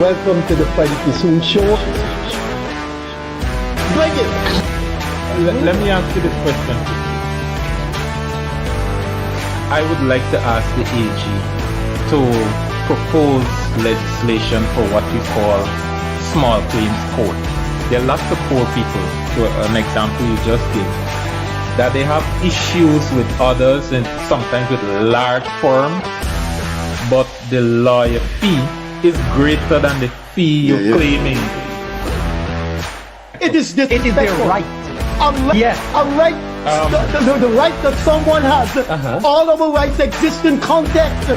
Welcome to the Freddie Kissoon show. Bring it! Let me ask you this question. I would like to ask the AG to propose legislation for what we call small claims court. There are lots of poor people, to an example you just gave, that they have issues with others and sometimes with large firms, but the lawyer fee is greater than the fee you're claiming. It is their right. Yes. A right, the right that someone has. All of our rights exist in context.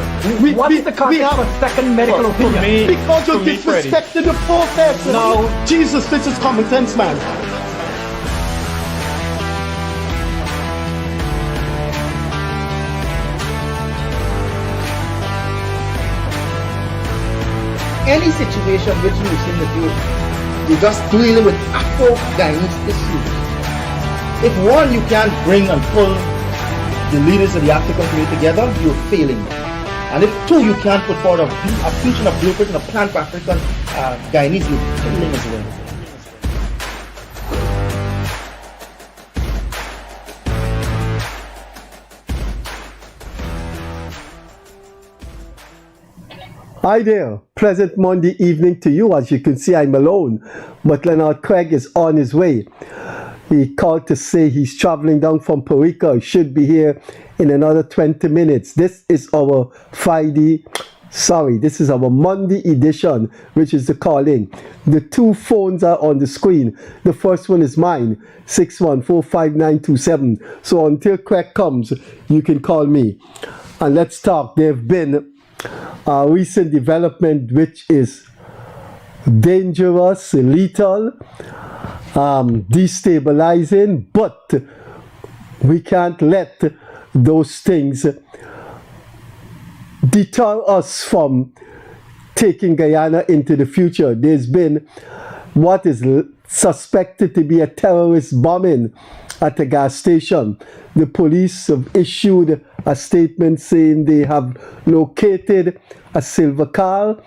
What is the context of a second medical opinion? Because you disrespected the process. No. Jesus, this is common sense, man. Any situation which you seem to do, you're just dealing with Afro-Guyanese issues. If one, you can't bring and pull the leaders of the African community together, you're failing. And if two, you can't put forward a future, a blueprint, and a plan for African Guyanese, you're failing as well. Hi there, pleasant Monday evening to you. As you can see, I'm alone, but Leonard Craig is on his way. He called to say he's traveling down from Puerto Rico. He should be here in another 20 minutes. This is our this is our Monday edition, which is the call-in. The two phones are on the screen. The first one is mine, 614-5927. So until Craig comes, you can call me. And let's talk. There have been a recent development which is dangerous, lethal, destabilizing, but we can't let those things deter us from taking Guyana into the future. There's been what is suspected to be a terrorist bombing at a gas station. The police have issued a statement saying they have located a silver car,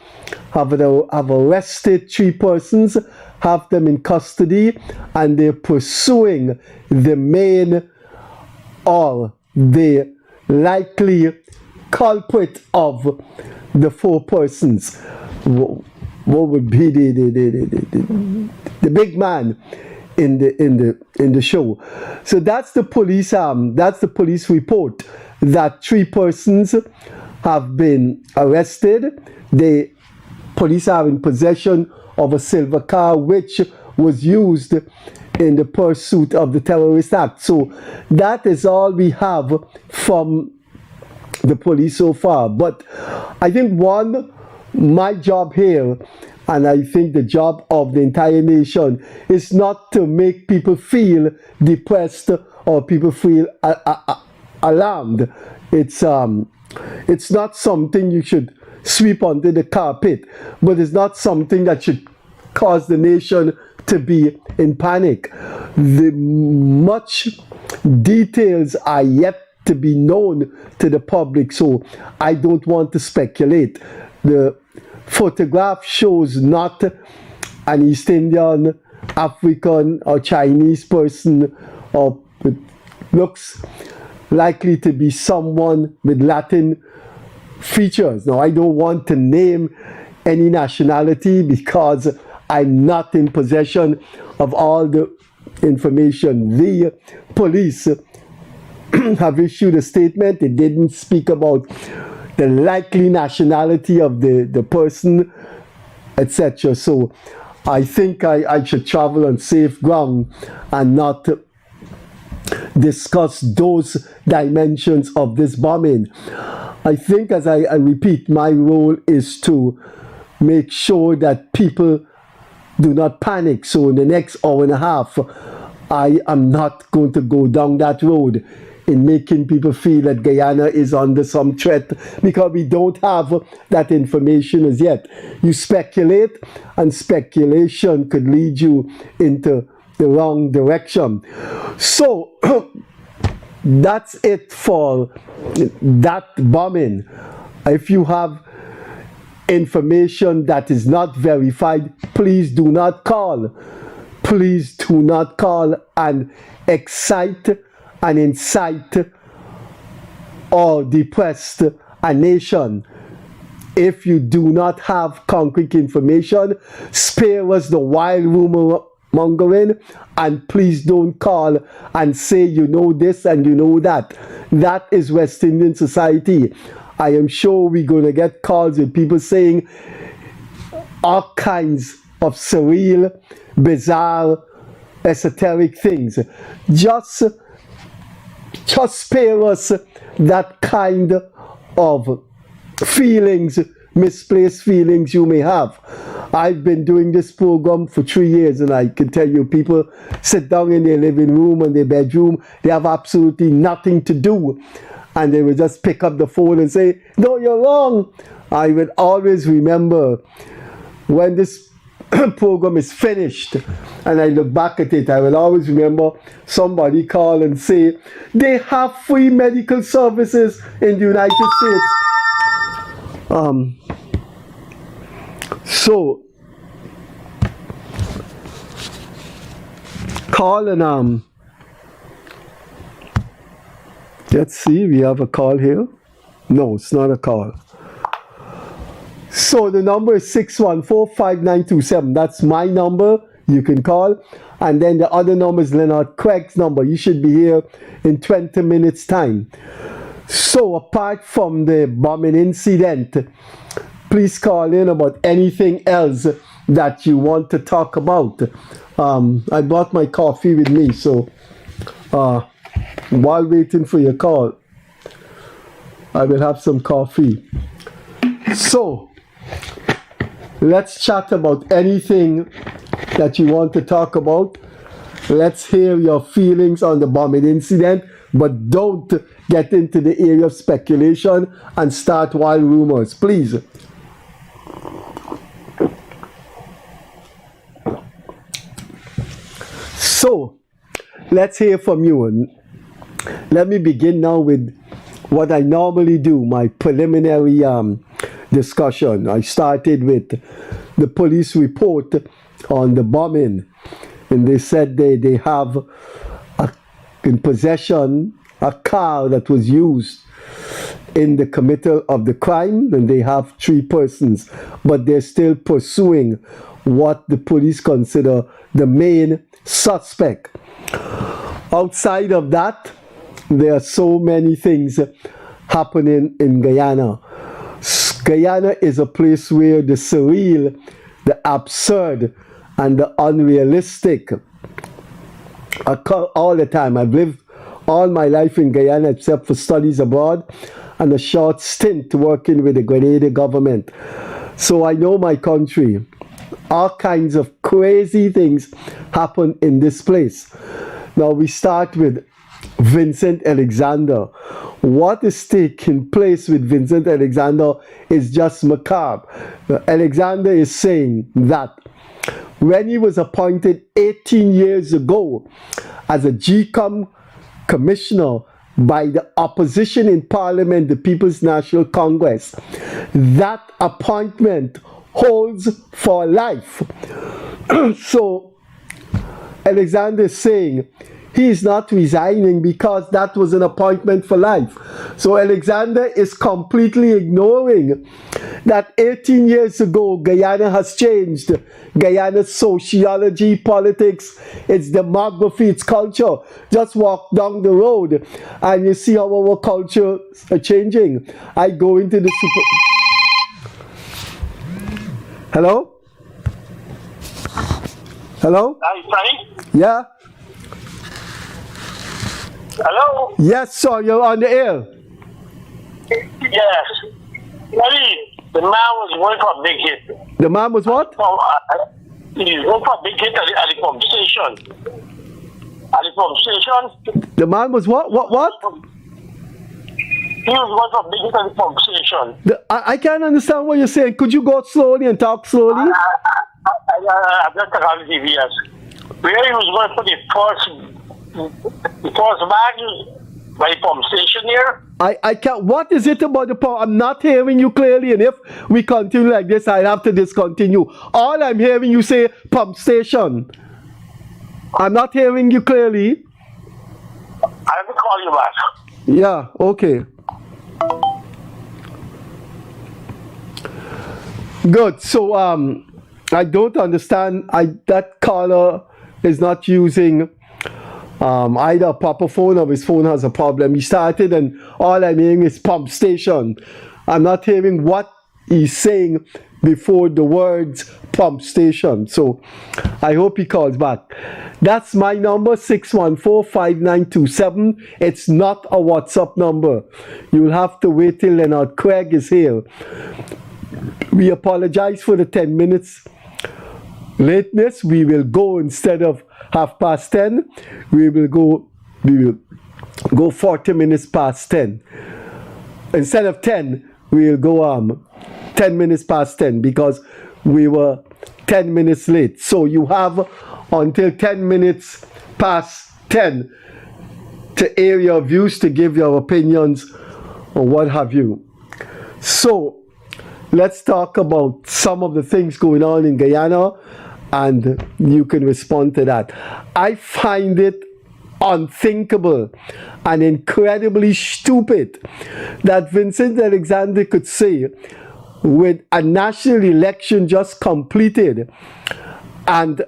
have arrested 3 persons, have them in custody, and they're pursuing the main or the likely culprit of the 4 persons. What would be the big man in the show? So that's the police report that 3 persons have been arrested. The police are in possession of a silver car which was used in the pursuit of the terrorist act. So that is all we have from the police so far. But I think my job here, and I think the job of the entire nation, is not to make people feel depressed or people feel alarmed. It's not something you should sweep under the carpet, but it's not something that should cause the nation to be in panic. The much details are yet to be known to the public, so I don't want to speculate. The photograph shows not an East Indian, African, or Chinese person, or it looks likely to be someone with Latin features. Now, I don't want to name any nationality because I'm not in possession of all the information. The police have issued a statement. It didn't speak about the likely nationality of the person, etc. So I think I should travel on safe ground and not discuss those dimensions of this bombing. I think, as I repeat, my role is to make sure that people do not panic. So in the next hour and a half, I am not going to go down that road in making people feel that Guyana is under some threat, because we don't have that information as yet. You speculate, and speculation could lead you into the wrong direction. So that's it for that bombing. If you have information that is not verified, please do not call. Please do not call and excite and incite or depress a nation. If you do not have concrete information, spare us the wild rumor mongering, and please don't call and say you know this and you know that. That is West Indian society. I am sure we're going to get calls with people saying all kinds of surreal, bizarre, esoteric things. Just spare us that kind of feelings, misplaced feelings you may have. I've been doing this program for 3 years, and I can tell you, people sit down in their living room and their bedroom, they have absolutely nothing to do, and they will just pick up the phone and say, no, you're wrong. I will always remember when this program is finished and I look back at it, I will always remember somebody call and say, they have free medical services in the United States. So call and let's see, we have a call here. No, it's not a call. So the number is 614-5927. That's my number. You can call. And then the other number is Leonard Craig's number. You should be here in 20 minutes time. So apart from the bombing incident, please call in about anything else that you want to talk about. I brought my coffee with me, so while waiting for your call, I will have some coffee. So let's chat about anything that you want to talk about. Let's hear your feelings on the bombing incident, but don't get into the area of speculation and start wild rumors, please. So let's hear from you. And let me begin now with what I normally do, my preliminary discussion. I started with the police report on the bombing, and they said they have in possession a car that was used in the committal of the crime, and they have 3 persons, but they're still pursuing what the police consider the main suspect. Outside of that, there are so many things happening in Guyana. Guyana is a place where the surreal, the absurd, and the unrealistic occur all the time. I've lived all my life in Guyana except for studies abroad and a short stint working with the Grenada government. So I know my country. All kinds of crazy things happen in this place. Now we start with Vincent Alexander. What is taking place with Vincent Alexander is just macabre. Alexander is saying that when he was appointed 18 years ago as a GCOM commissioner by the opposition in Parliament, the People's National Congress, that appointment holds for life. So Alexander is saying he is not resigning because that was an appointment for life. So Alexander is completely ignoring that 18 years ago Guyana has changed. Guyana's sociology, politics, its demography, its culture. Just walk down the road and you see how our culture are changing. I go into the Hello? Hello? Hi, Freddie? Yeah? Hello? Yes, sir, you're on the air. Yes. Freddie, the man was going for a big hit. The man was what? He was going for a big hit at the pump station. At the pump station. The man was what? What? He was going for a big hit at the pump station. I can't understand what you're saying. Could you go slowly and talk slowly? I've got to call the TV, yes. Where he was going for the first bag by pump station here. I can't. What is it about the pump? I'm not hearing you clearly, and if we continue like this, I'll have to discontinue. All I'm hearing you say pump station. I'm not hearing you clearly. I have to call you back. Yeah, okay. Good. So I don't understand. That caller is not using either a proper phone or his phone has a problem. He started and all I'm hearing is pump station. I'm not hearing what he's saying before the words pump station. So I hope he calls back. That's my number, 614-5927. It's not a WhatsApp number. You'll have to wait till Leonard Craig is here. We apologize for the 10 minutes lateness. We will go instead of 10:30. We will go 40 minutes past 10. Instead of 10, we will go 10 minutes past 10 because we were 10 minutes late. So you have until 10 minutes past 10 to air your views, to give your opinions or what have you. So let's talk about some of the things going on in Guyana, and you can respond to that. I find it unthinkable and incredibly stupid that Vincent Alexander could say, with a national election just completed and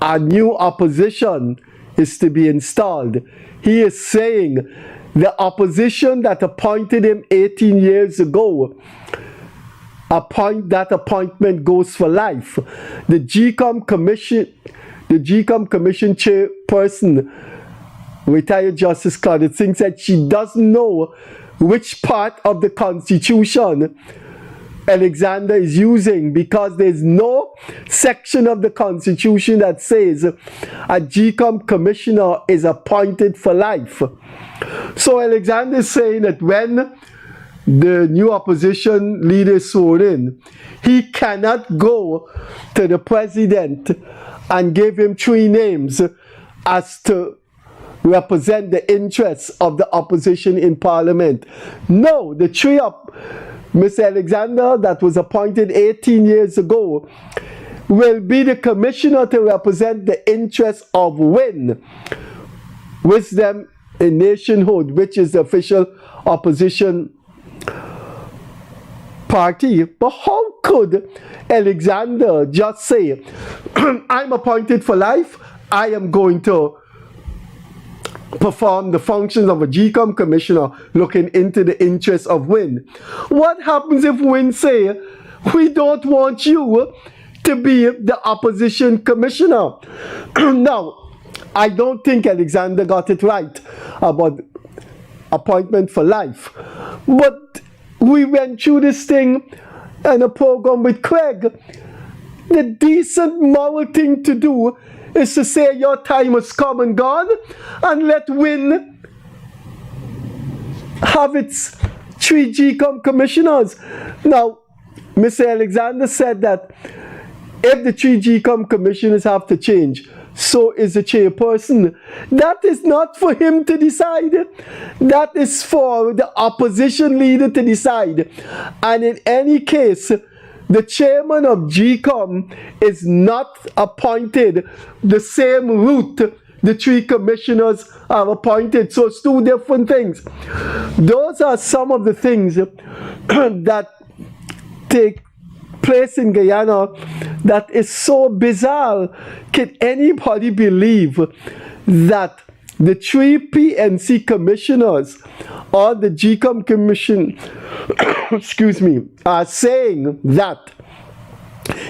a new opposition is to be installed, he is saying the opposition that appointed him 18 years ago, that appointment goes for life. The GCOM Commission chairperson, retired Justice Claudette Singh, said she doesn't know which part of the Constitution Alexander is using because there's no section of the Constitution that says a GCOM commissioner is appointed for life. So Alexander is saying that when the new opposition leader is sworn in, he cannot go to the president and give him 3 names as to represent the interests of the opposition in parliament. No, the 3 of Mr. Alexander that was appointed 18 years ago will be the commissioner to represent the interests of WIN, Wisdom in Nationhood, which is the official opposition party. But how could Alexander just say, I'm appointed for life, I am going to perform the functions of a GCOM commissioner looking into the interests of WIN? What happens if WIN say, we don't want you to be the opposition commissioner? Now, I don't think Alexander got it right about appointment for life, but we went through this thing in a program with Craig. The decent moral thing to do is to say your time has come and gone and let WIN have its 3 GCOM commissioners. Now, Mr. Alexander said that if the 3 GCOM commissioners have to change, so is the chairperson. That is not for him to decide. That is for the opposition leader to decide. And in any case, the chairman of GCOM is not appointed the same route the 3 commissioners are appointed. So it's 2 different things. Those are some of the things that take place in Guyana that is so bizarre. Can anybody believe that the 3 PNC commissioners or the GCOM commission are saying that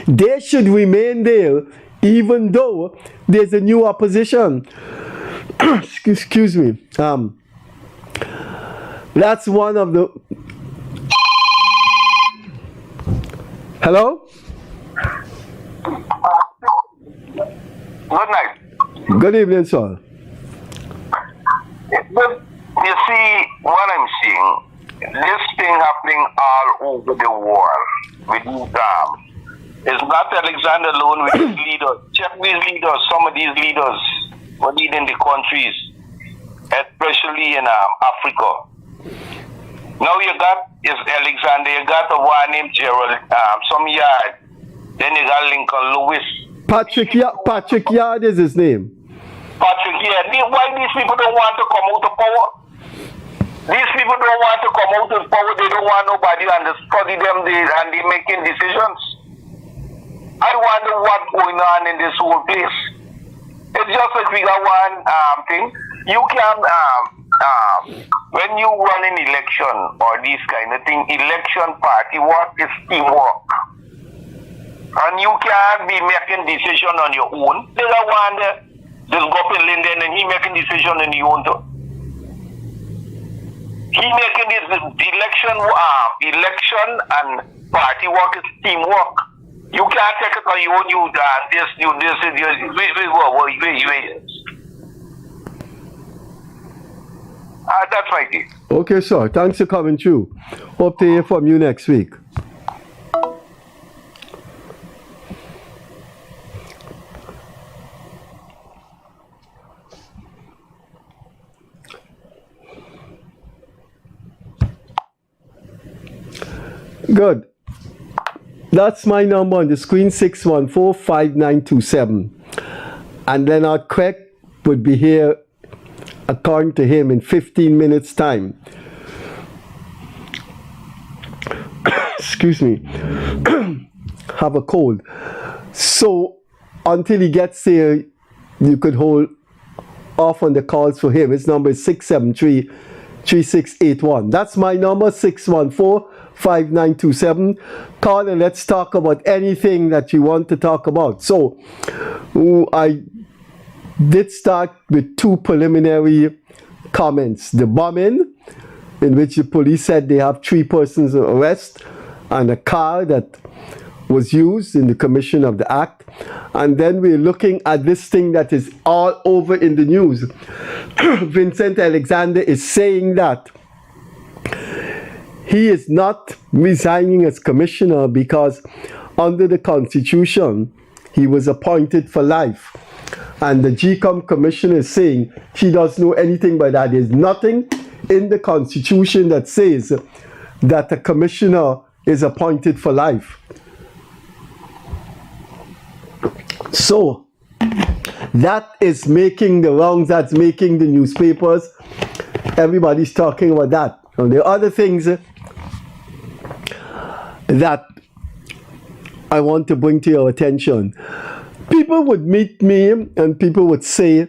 they should remain there even though there's a new opposition? Excuse me. That's one of the... Hello? Good night. Good evening, sir. But you see, what I'm seeing, this thing happening all over the world with these it's not Alexander alone with these leaders. Check these leaders, some of these leaders were leading the countries. especially in Africa. Now you got is Alexander, you got a one named Gerald, some Yard, then you got Lincoln Lewis. Patrick Yard is his name. Patrick Yard. Why these people don't want to come out of power? These people don't want to come out of power. They don't want nobody to study them and they making decisions. I wonder what's going on in this whole place. It's just like we got one thing. You can when you run an election or this kind of thing, election party work is teamwork. And you can't be making decision on your own. There's a one that just go up in Linden and he making decision on his own too. He making this election and party work is teamwork. You can't take it on your own. Wait. That's my case. Okay, sir. Thanks for coming through. Hope to hear from you next week. Good. That's my number on the screen, 614-5927. And Leonard Craig would be here, according to him, in 15 minutes' time. Excuse me. Have a cold. So, until he gets here, you could hold off on the calls for him. His number is 673-3681. That's my number, 614-5927. Call and let's talk about anything that you want to talk about. So, I did start with two preliminary comments. The bombing, in which the police said they have 3 persons arrested, and a car that was used in the commission of the act. And then we're looking at this thing that is all over in the news. Vincent Alexander is saying that he is not resigning as commissioner because under the Constitution, he was appointed for life. And the GCOM commissioner is saying she doesn't know anything about that. There's nothing in the Constitution that says that a commissioner is appointed for life. So, that is making the rounds, that's making the newspapers. Everybody's talking about that. And there are other things that I want to bring to your attention. People would meet me and people would say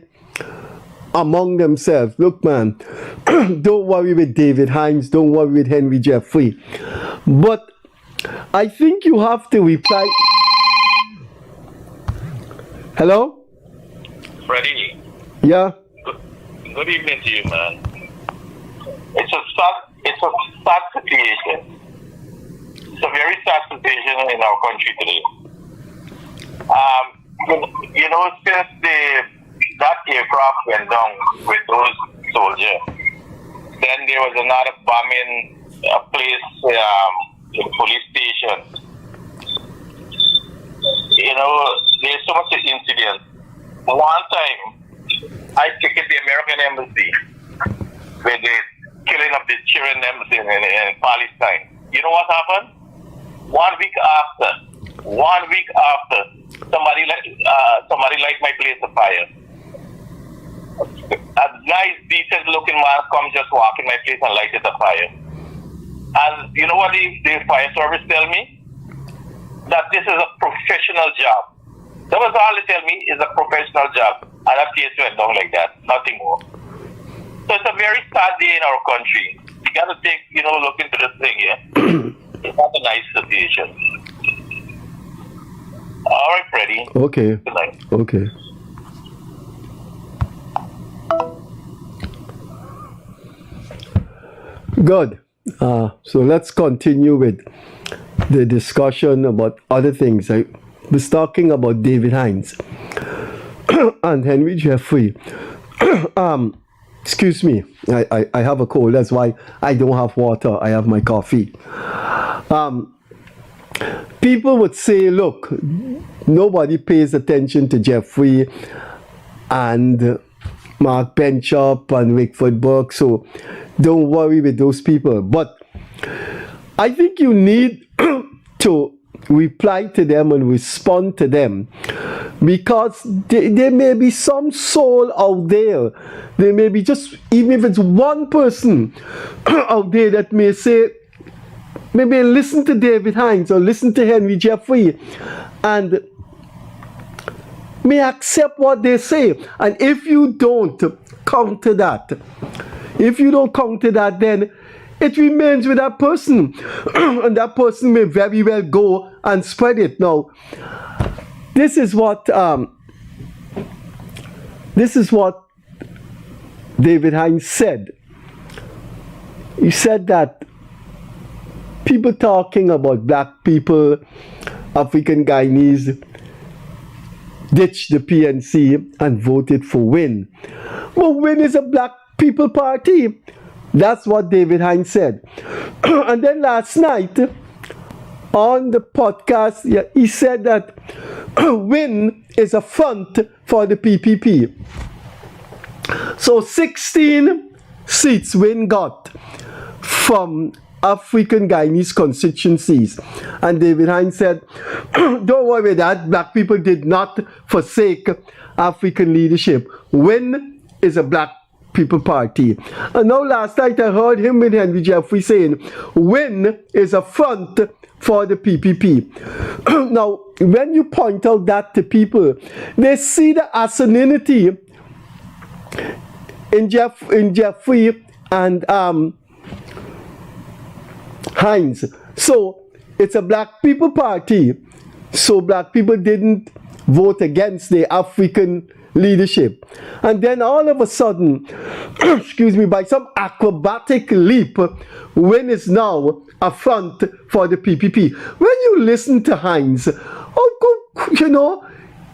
among themselves, look man, don't worry with David Hines, don't worry with Henry Jeffrey. But I think you have to reply. Hello? Freddie. Yeah? Good evening to you, man. It's a sad situation. It's a very sad situation in our country today. Since that aircraft went down with those soldiers, then there was another bombing a place, the police station. There's so much incident. One time, I took the American embassy with the killing of the children embassy in Palestine. You know what happened? 1 week after, somebody light my place on fire. A nice, decent-looking man come just walk in my place and light it on fire. And you know what the fire service tell me? That this is a professional job. That was all they tell me, is a professional job. And that case went down like that, nothing more. So it's a very sad day in our country. You got to take, look into this thing here. It's not a nice situation. All right, Freddie. Okay. Good night. Okay. Good. So let's continue with the discussion about other things. I was talking about David Hines and Henry Jeffrey. Excuse me, I have a cold. That's why I don't have water. I have my coffee. People would say, look, nobody pays attention to Jeffrey and Mark Benchop and Wickford Burke, so don't worry with those people. But I think you need to reply to them and respond to them, because there may be some soul out there. There may be just, even if it's one person out there that may say, maybe listen to David Hines or listen to Henry Jeffrey and may accept what they say. And if you don't counter that, then it remains with that person. And that person may very well go and spread it. Now, this is what David Hines said. He said that people talking about black people, African Guyanese, ditched the PNC and voted for WIN. Well, WIN is a black people party. That's what David Hines said. And then last night on the podcast, he said that WIN is a front for the PPP. So 16 seats WIN got from African Guyanese constituencies. And David Hines said, don't worry about that, black people did not forsake African leadership. WIN is a black people party. And now last night I heard him with Henry Jeffrey saying, WIN is a front for the PPP. Now, when you point out that to people, they see the asininity in Jeffrey and Hines. So it's a black people party. So black people didn't vote against the African leadership. And then all of a sudden, by some acrobatic leap, WIN is now a front for the PPP. When you listen to Hines,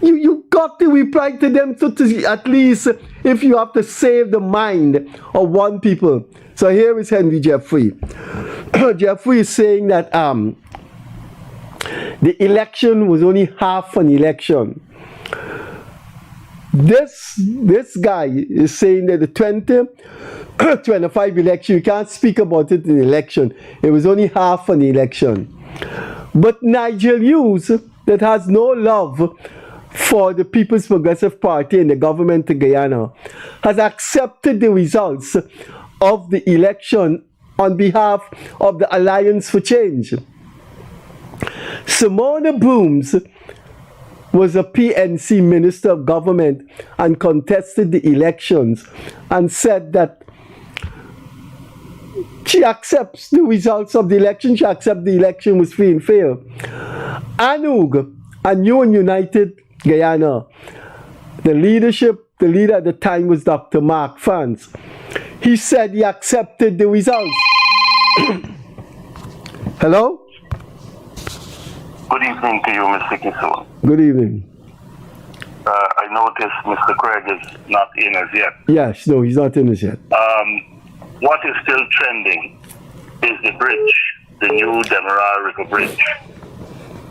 you got to reply to them, so to at least if you have to save the mind of one people. So here is Henry Jeffrey. Jeffrey is saying that the election was only half an election. This guy is saying that the 2025 election, you can't speak about it in election. It was only half an election. But Nigel Hughes, that has no love for the People's Progressive Party and the government of Guyana, has accepted the results of the election on behalf of the Alliance for Change. Simona Brooms was a PNC Minister of Government and contested the elections and said that she accepts the results of the election. She accepts the election was free and fair. Anouk, a New and United Guyana, the leader at the time was Dr. Mark France. He said he accepted the results. Hello? Good evening to you, Mr. Kissoon. Good evening. I noticed Mr. Craig is not in as yet. Yes, no, he's not in as yet. What is still trending is the bridge, the new Demerara River Bridge.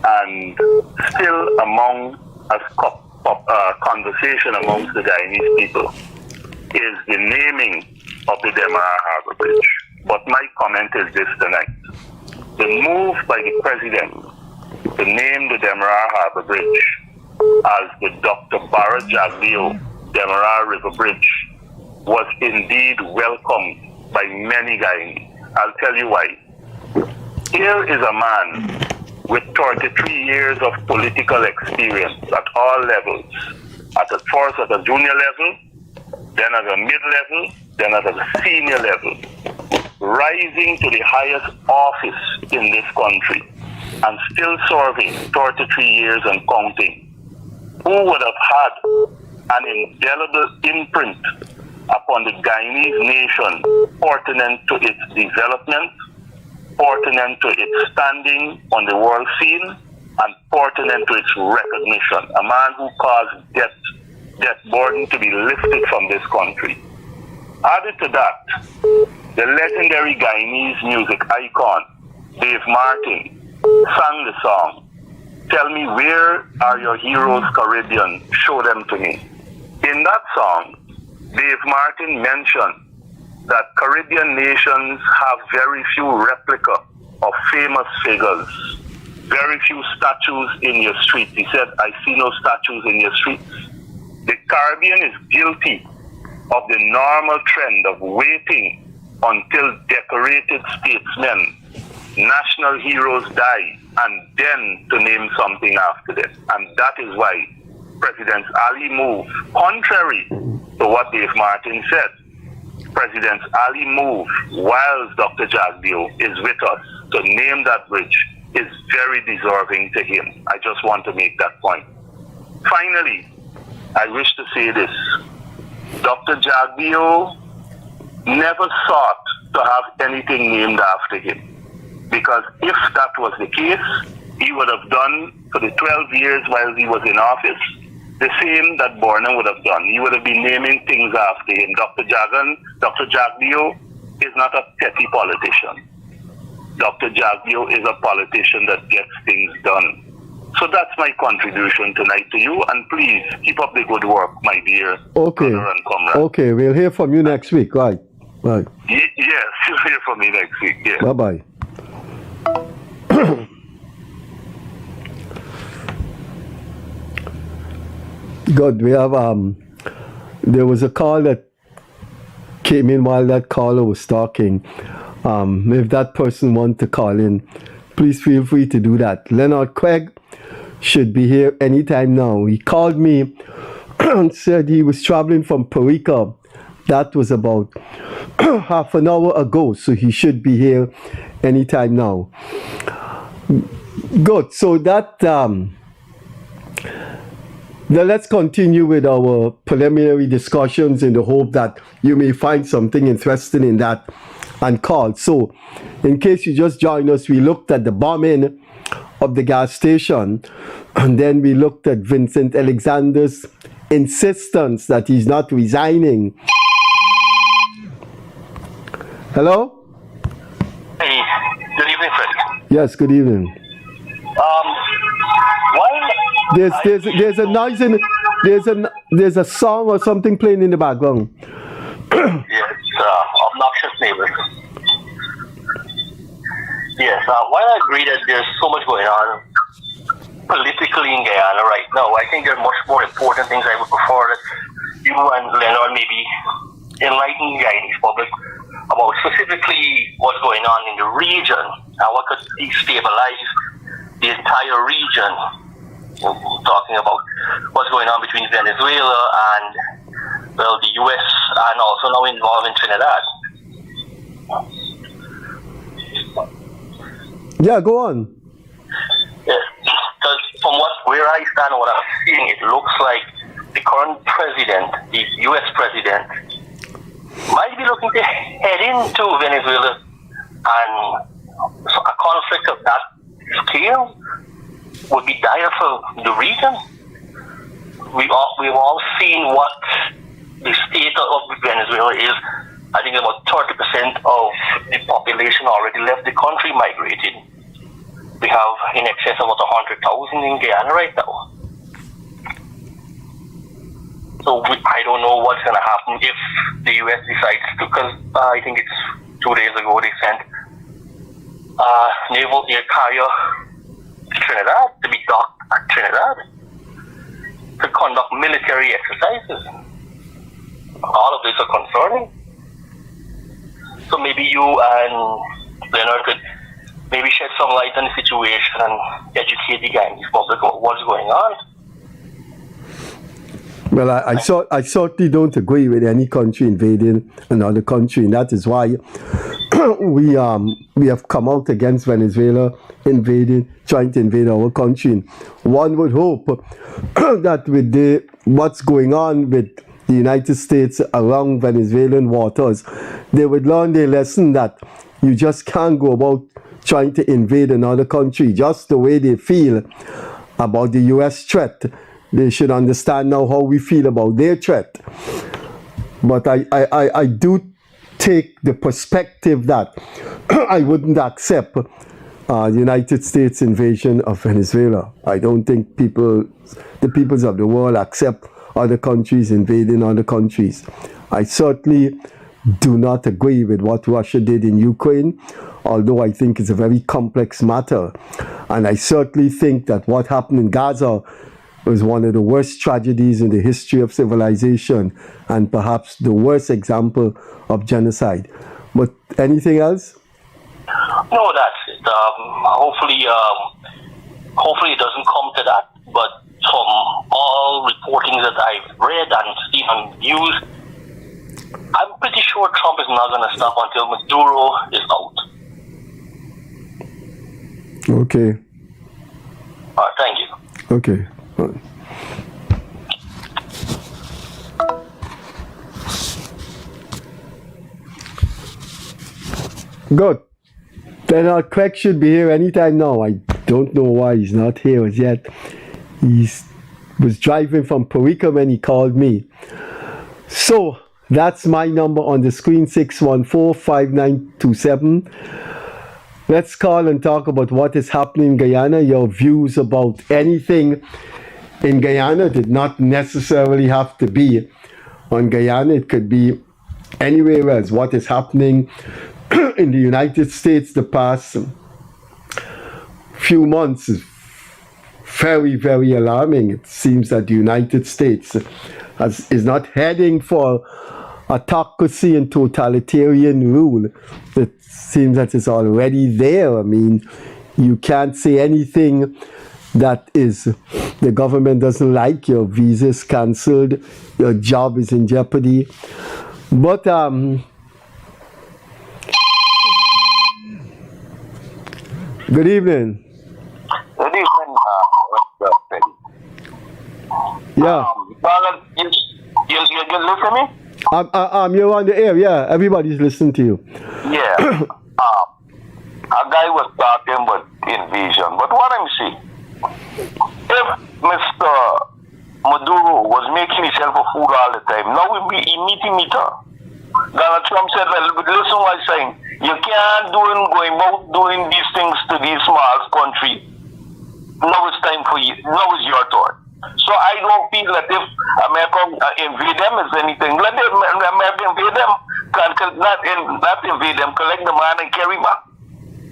And still among a conversation amongst the Guyanese people is the naming of the Demerara Harbor Bridge. But my comment is this tonight. The move by the president to name the Demerara Harbor Bridge as the Dr. Barra Jaglio Demerara River Bridge was indeed welcomed by many Guyanese. I'll tell you why. Here is a man with 33 years of political experience at all levels, first at a junior level, then at a mid-level, then at a senior level, rising to the highest office in this country and still serving 33 years and counting. Who would have had an indelible imprint upon the Guyanese nation pertinent to its development, pertinent to its standing on the world scene, and pertinent to its recognition. A man who caused death burden to be lifted from this country. Added to that, the legendary Guyanese music icon, Dave Martin, sang the song, "Tell Me Where Are Your Heroes, Caribbean, Show Them to Me." In that song, Dave Martin mentioned that Caribbean nations have very few replica of famous figures, very few statues in your streets. He said, I see no statues in your streets. The Caribbean is guilty of the normal trend of waiting until decorated statesmen, national heroes die, and then to name something after them. And that is why President Ali moved, contrary to what Dave Martin said. President Ali moved whilst Dr. Jagbio is with us to name that bridge is very deserving to him. I just want to make that point. Finally, I wish to say this. Dr. Jagbio never sought to have anything named after him, because if that was the case, he would have done for the 12 years while he was in office the same that Borna would have done. He would have been naming things after him. Dr. Jagbio is not a petty politician. Dr. Jagbio is a politician that gets things done. So that's my contribution tonight to you, and please keep up the good work, my dear brother and comrade. Okay, we'll hear from you next week, right? Right. Yes, you'll hear from me next week. Yeah. Bye-bye. Good. We have there was a call that came in while that caller was talking. If that person wants to call in, please feel free to do that. Leonard Craig should be here anytime now. He called me and said he was traveling from Perica. That was about half an hour ago, so he should be here anytime now. Good. So that now let's continue with our preliminary discussions in the hope that you may find something interesting in that and call. So, in case you just joined us, we looked at the bombing of the gas station, and then we looked at Vincent Alexander's insistence that he's not resigning. Hello? Hey, good evening, Freddie. Yes, good evening. There's a noise in there's a song or something playing in the background. Yes, obnoxious neighbors. Yes, while I agree that there's so much going on politically in Guyana right now, I think there are much more important things I would prefer that you and Leonard maybe enlighten the Guyanese public about, specifically what's going on in the region and what could destabilize the entire region. We're talking about what's going on between Venezuela and, well, the U.S. and also now involved in Trinidad. Yeah, go on. Yes, because from where I stand and what I'm seeing, it looks like the current president, the U.S. president, might be looking to head into Venezuela, and a conflict of that scale would be dire for the region. We've all seen what the state of Venezuela is. I think about 30% of the population already left the country, migrated. We have in excess of about 100,000 in Guyana right now. So I don't know what's going to happen if the U.S. decides to, because I think it's 2 days ago they sent naval air carrier to Trinidad, to be docked at Trinidad, to conduct military exercises. All of this are concerning. So maybe you and Leonard could maybe shed some light on the situation and educate the Guyanese public about what's going on. Well, I certainly don't agree with any country invading another country, and that is why we have come out against Venezuela trying to invade our country. And one would hope that with what's going on with the United States around Venezuelan waters, they would learn their lesson that you just can't go about trying to invade another country just the way they feel about the U.S. threat. They should understand now how we feel about their threat. But I do take the perspective that I wouldn't accept the United States invasion of Venezuela. I don't think the peoples of the world accept other countries invading other countries. I certainly do not agree with what Russia did in Ukraine, although I think it's a very complex matter. And I certainly think that what happened in Gaza was one of the worst tragedies in the history of civilization and perhaps the worst example of genocide. But anything else? No, that's it. Hopefully it doesn't come to that. But from all reporting that I've read and seen on news, I'm pretty sure Trump is not going to stop until Maduro is out. Okay. All right, thank you. Okay. Good. Leonard Craig should be here anytime now. I don't know why he's not here as yet. He was driving from Puerto when he called me. So that's my number on the screen, 614-5927. Let's call and talk about what is happening in Guyana. Your views about anything in Guyana did not necessarily have to be on Guyana. It could be anywhere else. What is happening in the United States the past few months is very, very alarming. It seems that the United States is not heading for autocracy and totalitarian rule. It seems that it's already there. I mean, you can't say anything that is the government doesn't like. Your visa is cancelled, your job is in jeopardy. But good evening. Good evening, Freddie. Yeah. You listen to me? You're on the air, yeah. Everybody's listening to you. Yeah. A guy was talking about invasion, but what I'm saying, if Mr. Maduro was making himself a fool all the time, now he meeting meter. Donald Trump said, well, listen what I'm saying. You can't going about doing these things to these small country. Now it's time for you. Now is your turn. So I don't feel that if America invade them is anything. Let them America invade them, not invade them, collect the man and carry back.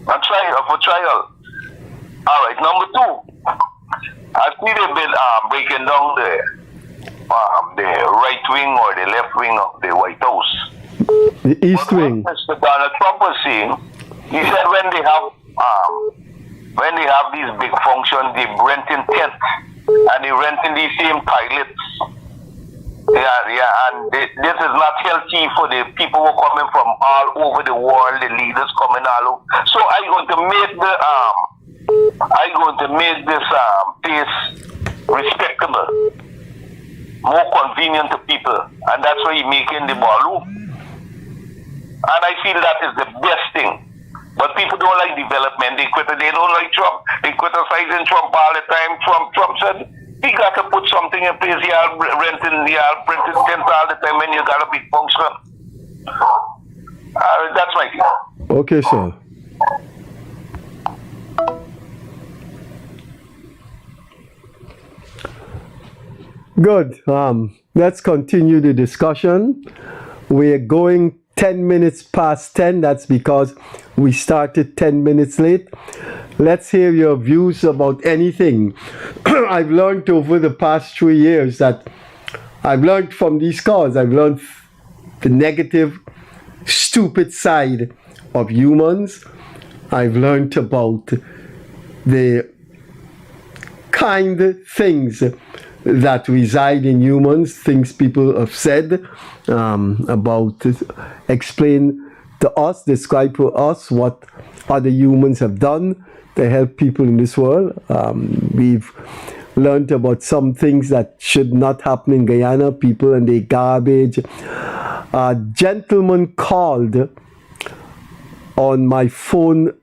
For trial. All right. Number two, I see they've been breaking down the right wing or the left wing of the White House. The East Wing. Mr. Donald Trump was saying, he said when they have these big functions, they rent in tents and they rent in these same toilets. Yeah, and this is not healthy for the people who are coming from all over the world, the leaders coming all over. So I'm going to make this place respectable, more convenient to people, and that's why he's making the ballroom. And I feel that is the best thing. But people don't like development. They don't like Trump. They criticizing Trump all the time. Trump said he got to put something in place. He are renting tents all the time when you got a big function. That's my view. Okay, sir. Good. Let's continue the discussion. We're going 10 minutes past 10. That's because we started 10 minutes late. Let's hear your views about anything. I've learned over the past 3 years that I've learned from these calls. I've learned the negative, stupid side of humans. I've learned about the kind things that reside in humans, things people have said about explain to us, describe to us what other humans have done to help people in this world. We've learned about some things that should not happen in Guyana, people and their garbage. A gentleman called on my phone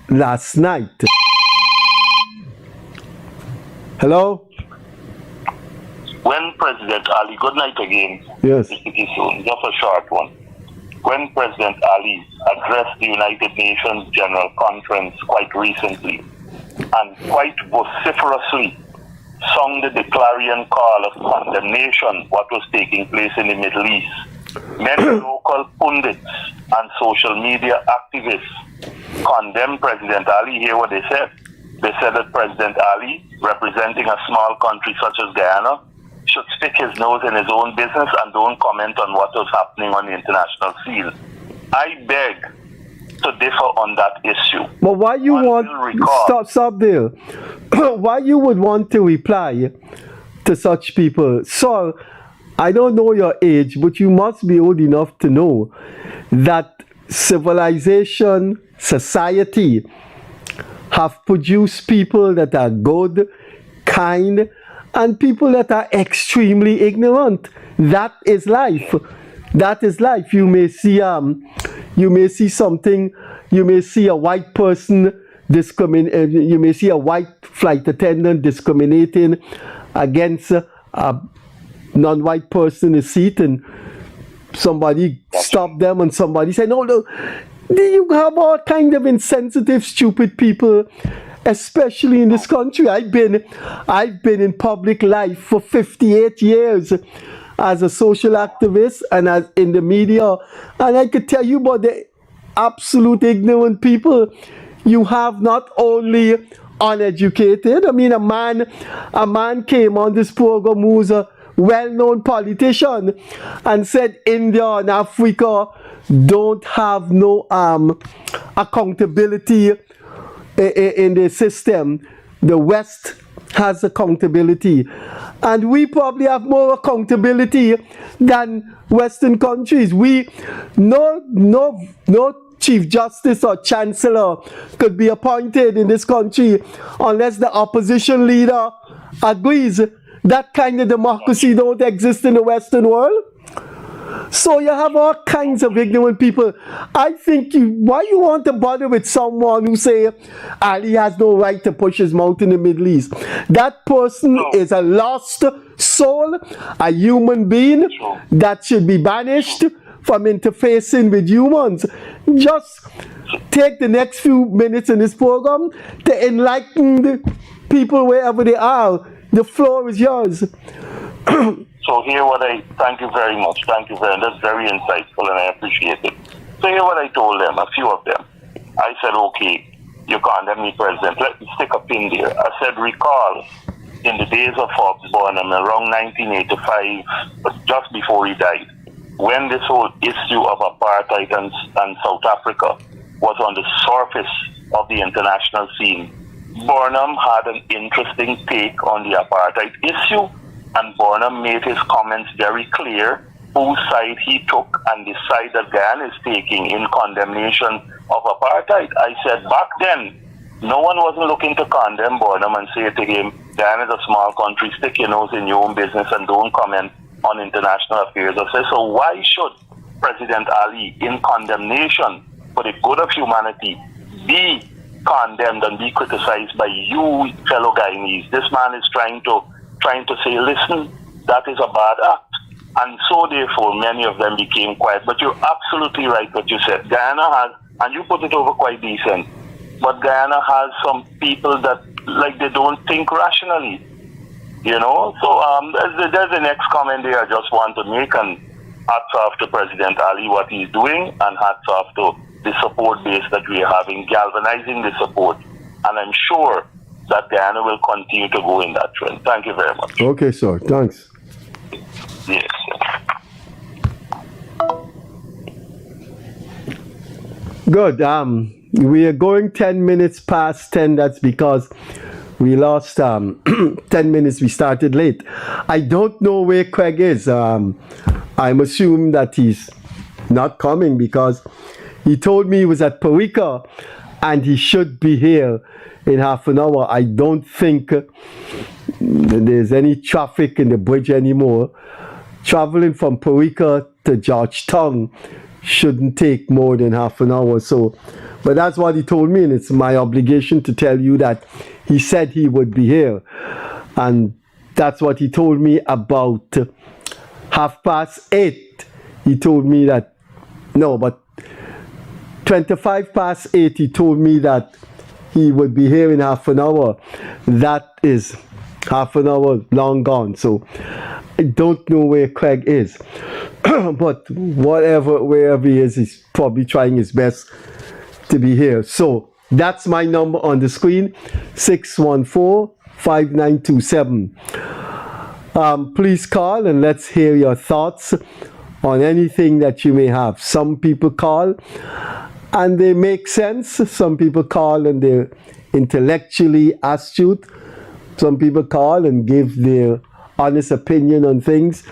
last night. Hello? When President Ali, good night again, Yes. Mr. Kissoon, just a short one. When President Ali addressed the United Nations General Conference quite recently and quite vociferously sounded the clarion call of condemnation what was taking place in the Middle East. Many local pundits and social media activists condemned President Ali. Hear what they said. They said that President Ali, representing a small country such as Guyana, should stick his nose in his own business and don't comment on what was happening on the international field. I beg to differ on that issue. But why you stop there? Why you would want to reply to such people? So, I don't know your age, but you must be old enough to know that civilization, society, have produced people that are good, kind, and people that are extremely ignorant. That is life. That is life. You may see something. You may see a white person you may see a white flight attendant discriminating against a non-white person in a seat, and somebody stop them, and somebody say, no. You have all kind of insensitive, stupid people, especially in this country. I've been in public life for 58 years as a social activist and as in the media, and I could tell you about the absolute ignorant people. You have not only uneducated. I mean, a man came on this program who's a well-known politician and said India and Africa don't have no accountability in the system. The West has accountability, and we probably have more accountability than Western countries. No Chief Justice or Chancellor could be appointed in this country unless the opposition leader agrees. That kind of democracy don't exist in the Western world. So you have all kinds of ignorant people. I think why you want to bother with someone who say Ali has no right to push his mouth in the Middle East? That person is a lost soul, a human being that should be banished from interfacing with humans. Just take the next few minutes in this program to enlighten the people wherever they are. The floor is yours. So thank you very much. Thank you very much. That's very insightful and I appreciate it. So here what I told them, a few of them. I said, okay, you condemn me, President. Let me stick a pin there. I said, recall in the days of Forbes Burnham around 1985, but just before he died, when this whole issue of apartheid and South Africa was on the surface of the international scene, Burnham had an interesting take on the apartheid issue, and Burnham made his comments very clear whose side he took and the side that Guyana is taking in condemnation of apartheid. I said back then, no one wasn't looking to condemn Burnham and say to him, Guyana is a small country, stick your nose in your own business and don't comment on international affairs. I said, so why should President Ali, in condemnation for the good of humanity, be condemned and be criticized by you fellow Guyanese? This man is trying to say, listen, that is a bad act. And so therefore many of them became quiet. But you're absolutely right what you said. Guyana has, and you put it over quite decent, but Guyana has some people that they don't think rationally. You know, so there's the next comment there I just want to make, and hats off to President Ali, what he's doing, and hats off to the support base that we are having, galvanizing the support. And I'm sure that Guyana will continue to go in that trend. Thank you very much. Okay, sir. Thanks. Yes. Good. We are going 10 minutes past 10. That's because we lost 10 minutes. We started late. I don't know where Craig is. I'm assuming that he's not coming because he told me he was at Parika and he should be here in half an hour. I don't think there's any traffic in the bridge anymore. Traveling from Parika to Georgetown shouldn't take more than half an hour. So, but that's what he told me, and it's my obligation to tell you that he said he would be here. And that's what he told me about 8:30. He told me that, no, but 8:25, he told me that he would be here in half an hour. That is half an hour, long gone. So I don't know where Craig is. But wherever he is, he's probably trying his best to be here. So that's my number on the screen, 614-5927. Please call and let's hear your thoughts on anything that you may have. Some people call and they make sense. Some people call and they're intellectually astute. Some people call and give their honest opinion on things.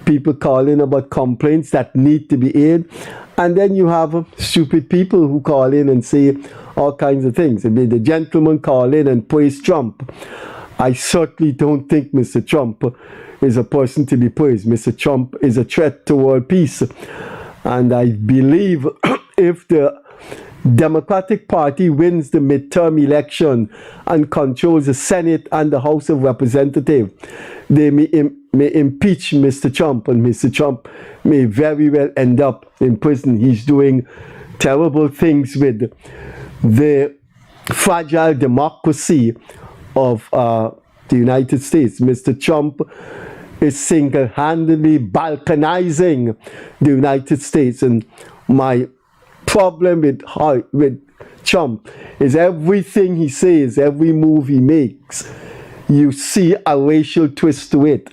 People call in about complaints that need to be aired. And then you have stupid people who call in and say all kinds of things. I mean, the gentleman call in and praise Trump. I certainly don't think Mr. Trump is a person to be praised. Mr. Trump is a threat to world peace. And I believe if the Democratic Party wins the midterm election and controls the Senate and the House of Representatives, they may impeach Mr. Trump, and Mr. Trump may very well end up in prison. He's doing terrible things with the fragile democracy of the United States. Mr. Trump is single-handedly balkanizing the United States, and my problem with Trump is everything he says, every move he makes, you see a racial twist to it.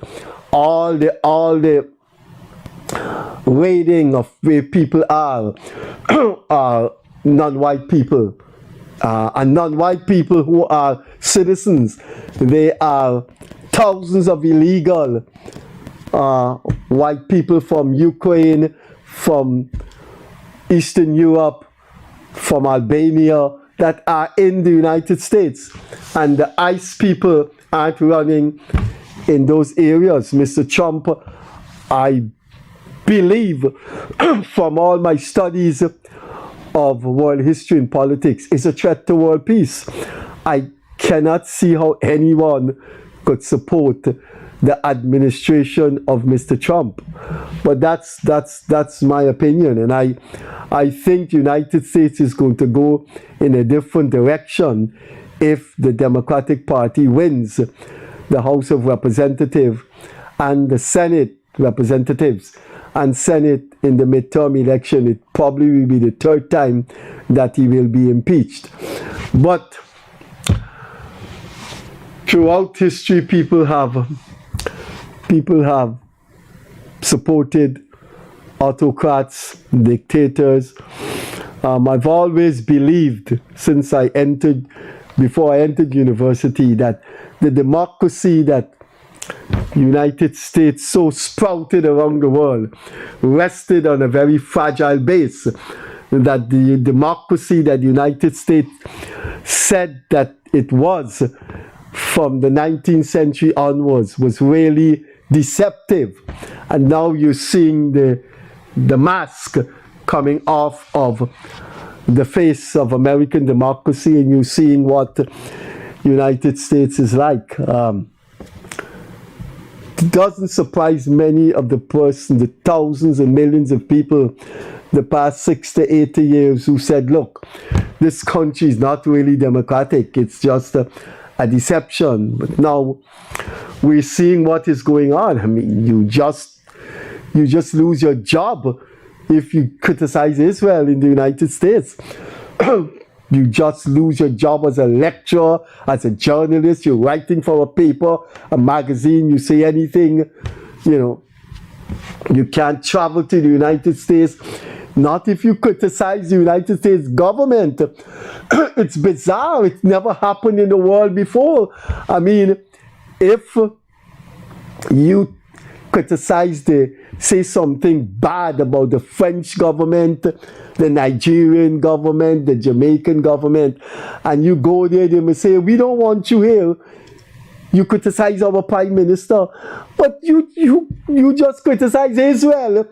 All the rating of where people are non-white people, and non-white people who are citizens. They are thousands of illegal white people from Ukraine, from Eastern Europe, from Albania, that are in the United States. And the ICE people aren't running in those areas. Mr. Trump, I believe, from all my studies of world history and politics, is a threat to world peace. I cannot see how anyone could support the administration of Mr. Trump. But that's my opinion, and I think the United States is going to go in a different direction if the Democratic Party wins the House of Representatives and the Senate Representatives and Senate in the midterm election. It probably will be the third time that he will be impeached. But throughout history, people have supported autocrats, dictators. I've always believed, before I entered university, that the democracy that United States so sprouted around the world rested on a very fragile base. That the democracy that the United States said that it was from the 19th century onwards was really deceptive. And now you're seeing the mask coming off of the face of American democracy, and you're seeing what the United States is like. It doesn't surprise many of the thousands and millions of people the past 60 to 80 years who said, look, this country is not really democratic, it's just a deception. But now we're seeing what is going on. I mean, you just lose your job if you criticize Israel in the United States. You just lose your job as a lecturer, as a journalist. You're writing for a paper, a magazine, you say anything, you can't travel to the United States. Not if you criticize the United States government. It's bizarre. It's never happened in the world before. I mean, if you say something bad about the French government, the Nigerian government, the Jamaican government, and you go there, they may say, we don't want you here. You criticize our prime minister, but you just criticize Israel,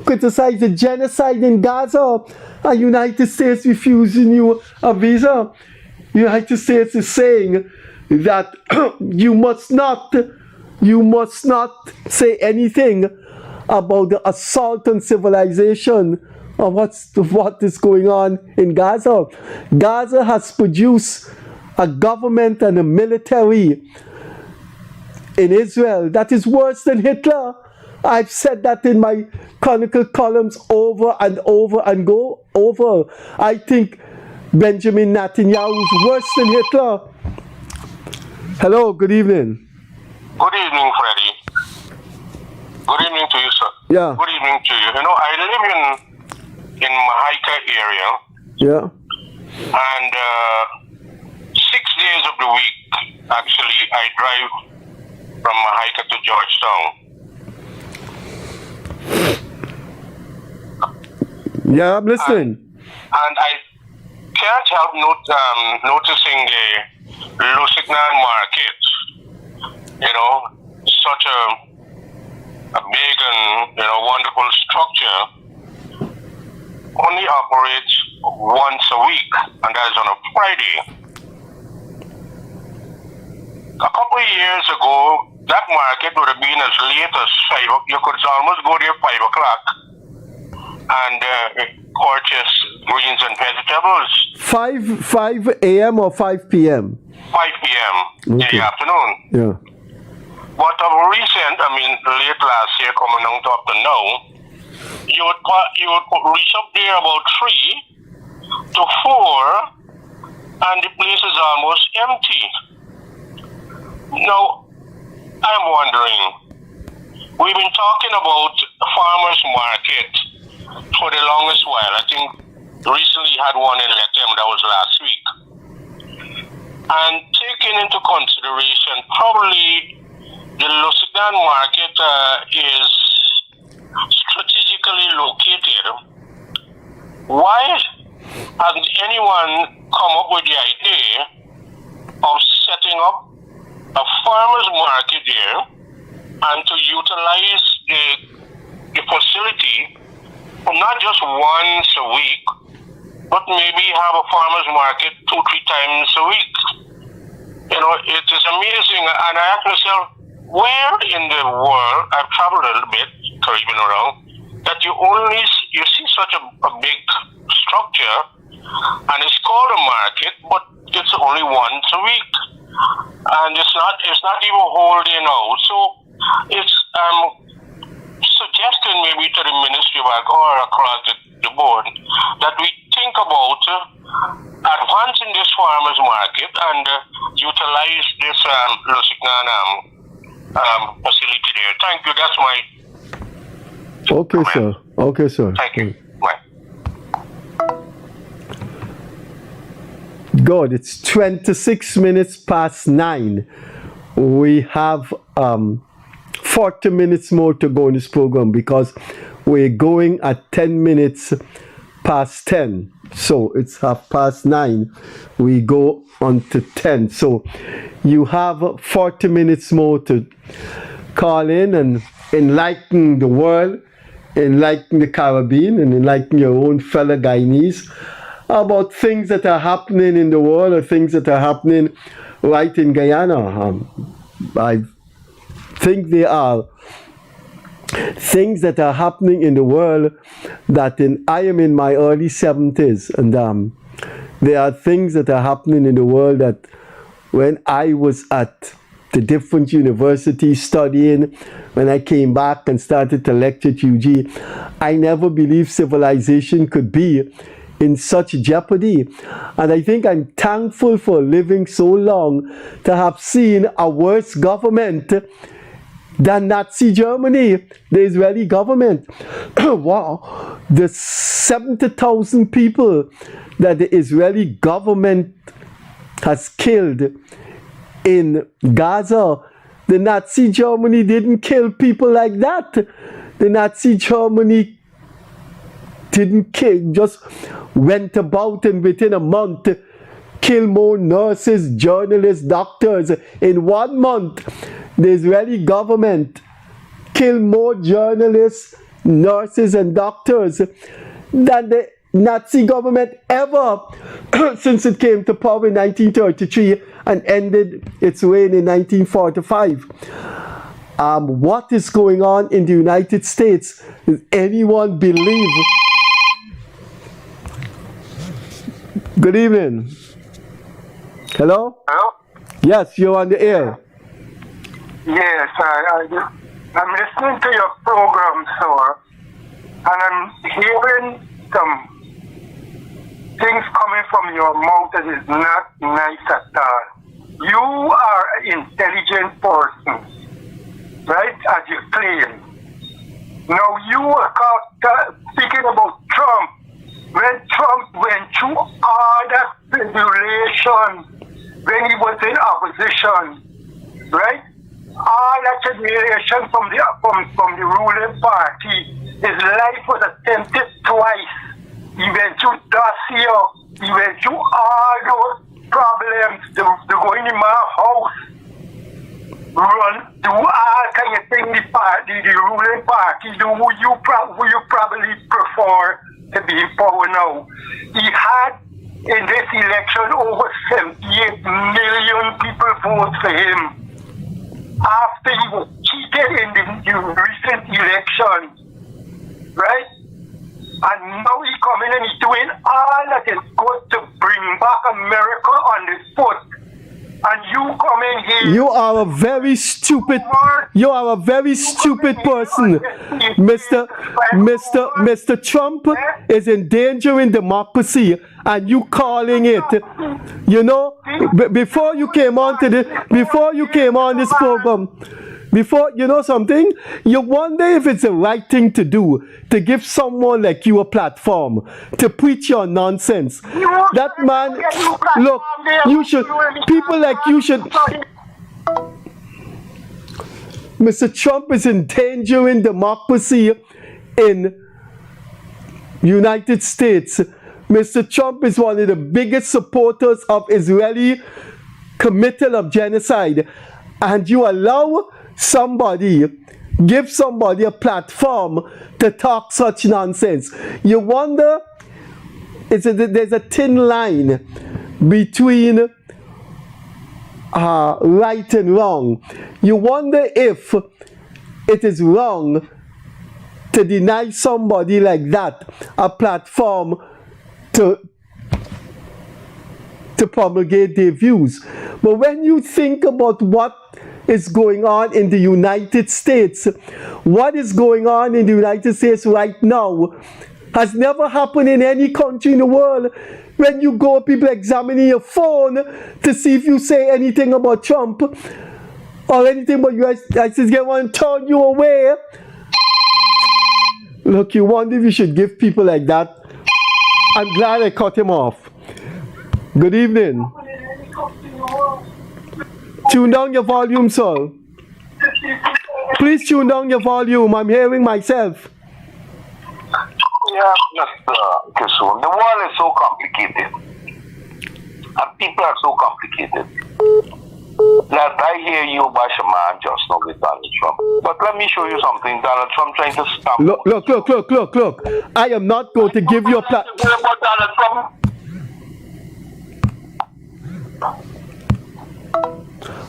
criticize the genocide in Gaza, and United States refusing you a visa. United States is saying that you must not say anything about the assault on civilization of what is going on in Gaza. Gaza has produced a government and a military in Israel that is worse than Hitler. I've said that in my Chronicle columns over and over and go over. I think Benjamin Netanyahu is worse than Hitler. Hello, good evening. Good evening, Freddie. Good evening to you, sir. Yeah. Good evening to you. You know, I live in Mahaika area. Yeah. And 6 days of the week, actually, I drive from Mahaika to Georgetown. Yeah, I'm listening. And I can't help noticing the Lusignan market. You know, such a big and wonderful structure only operates once a week, and that is on a Friday. A couple of years ago, that market would have been as late as 5. You could almost go there 5 o'clock and purchase greens and vegetables. 5 a.m. or 5 p.m.? 5 p.m. in the afternoon. Yeah. But of recent, late last year coming on top to now, you would reach up there about 3 to 4, and the place is almost empty. Now, I'm wondering, we've been talking about farmers market for the longest while. I think recently had one in Letem, that was last week. And taking into consideration, probably the Lusignan market is strategically located. Why hasn't anyone come up with the idea of setting up a farmer's market there and to utilize the facility not just once a week, but maybe have a farmer's market 2-3 times a week? You know, it is amazing, and I ask myself, where in the world, I've traveled a little bit, Caribbean around, that you see such a big structure, and it's called a market, but it's only once a week, and it's not even whole day now. So it's suggesting maybe to the Ministry of Ag or across the board that we think about advancing this farmers market and utilize this Lusignan facility there. Thank you. That's my Okay, sir. Okay, sir. Thank you. Bye. God, it's 26 minutes past 9. We have 40 minutes more to go in this program because we're going at 10 minutes past 10. So it's 9:30. We go on to 10. So you have 40 minutes more to call in and enlighten the world, enlighten the Caribbean, and enlighten your own fellow Guyanese about things that are happening in the world or things that are happening right in Guyana. I think there are things that are happening in the world that I am in my early 70s, and there are things that are happening in the world that when I was at the different universities studying, when I came back and started to lecture at UG, I never believed civilization could be in such jeopardy. And I think I'm thankful for living so long to have seen a worse government than Nazi Germany, the Israeli government. Wow, the 70,000 people that the Israeli government has killed in Gaza, the Nazi Germany didn't kill people like that. The Nazi Germany didn't kill, just went about and within a month kill more nurses, journalists, doctors. In 1 month, the Israeli government killed more journalists, nurses, and doctors than the Nazi government ever since it came to power in 1933 and ended its reign in 1945. What is going on in the United States? Does anyone believe? Good evening. Hello? Hello? Yes, you're on the air. Yes, I'm listening to your program, sir, and I'm hearing some things coming from your mouth that is not nice at all. You are an intelligent person, right, as you claim. Now you are speaking about Trump. When Trump went through all that tribulation when he was in opposition, right? All that tribulation from the ruling party, his life was attempted twice. He went through dossier, he went through all those problems, the going in my house, run, do all kind of things the ruling party do, who you probably prefer to be in power now. He had in this election over 78 million people vote for him. After he was cheated in the recent election, right? And now he's coming and he's doing all that is good to bring back America on the foot. And you come in here. You are a very stupid person. Mr. Trump is endangering democracy, and you calling it. You know, before you came on this program, you know something, you wonder if it's the right thing to do to give someone like you a platform to preach your nonsense. That man, look, people like you should. Mr. Trump is endangering democracy in United States. Mr. Trump is one of the biggest supporters of Israeli committal of genocide, and you allow give somebody a platform to talk such nonsense. You wonder, there's a thin line between right and wrong. You wonder if it is wrong to deny somebody like that a platform to promulgate their views. But when you think about what is going on in the United States, what is going on in the United States right now has never happened in any country in the world. When you go, people examining your phone to see if you say anything about Trump or anything about US, I just get one turn you away. Look, you wonder if you should give people like that. I'm glad I cut him off. Good evening. Tune down your volume, sir. Please tune down your volume. I'm hearing myself. Yeah, Mr. Kissoon, the world is so complicated. And people are so complicated. That I hear you bash a man just now with Donald Trump. But let me show you something. Donald Trump trying to stamp. Look. I am not going to give you a platform.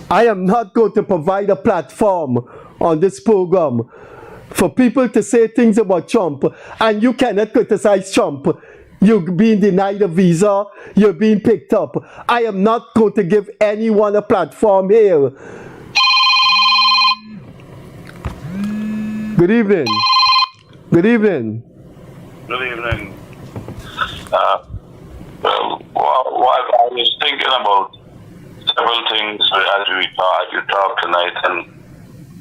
I am not going to provide a platform on this program for people to say things about Trump, and you cannot criticize Trump. You're being denied a visa, you're being picked up. I am not going to give anyone a platform here. Good evening. Good evening. What I was thinking about several things as you talk tonight, and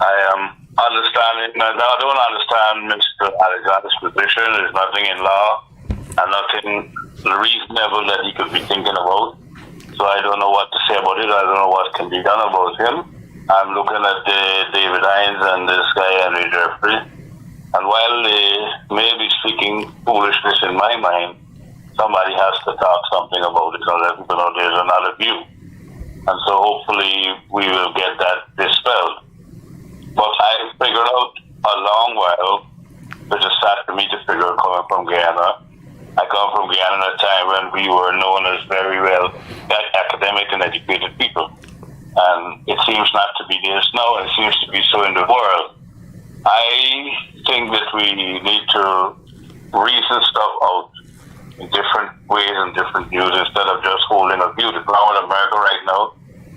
I am understanding. I don't understand Mr. Alexander's position. There's nothing in law and nothing reasonable that he could be thinking about. So I don't know what to say about it. I don't know what can be done about him. I'm looking at David Hines and this guy Henry Jeffrey, and while they may be speaking foolishness in my mind, somebody has to talk something about it, so that there's another view. And so hopefully we will get that dispelled. But I figured out a long while, which is sad for me to figure out coming from Guyana. I come from Guyana at a time when we were known as very well academic and educated people. And it seems not to be this now, and it seems to be so in the world. I think that we need to reason stuff out in different ways and different views instead of just holding a view. The problem with America right now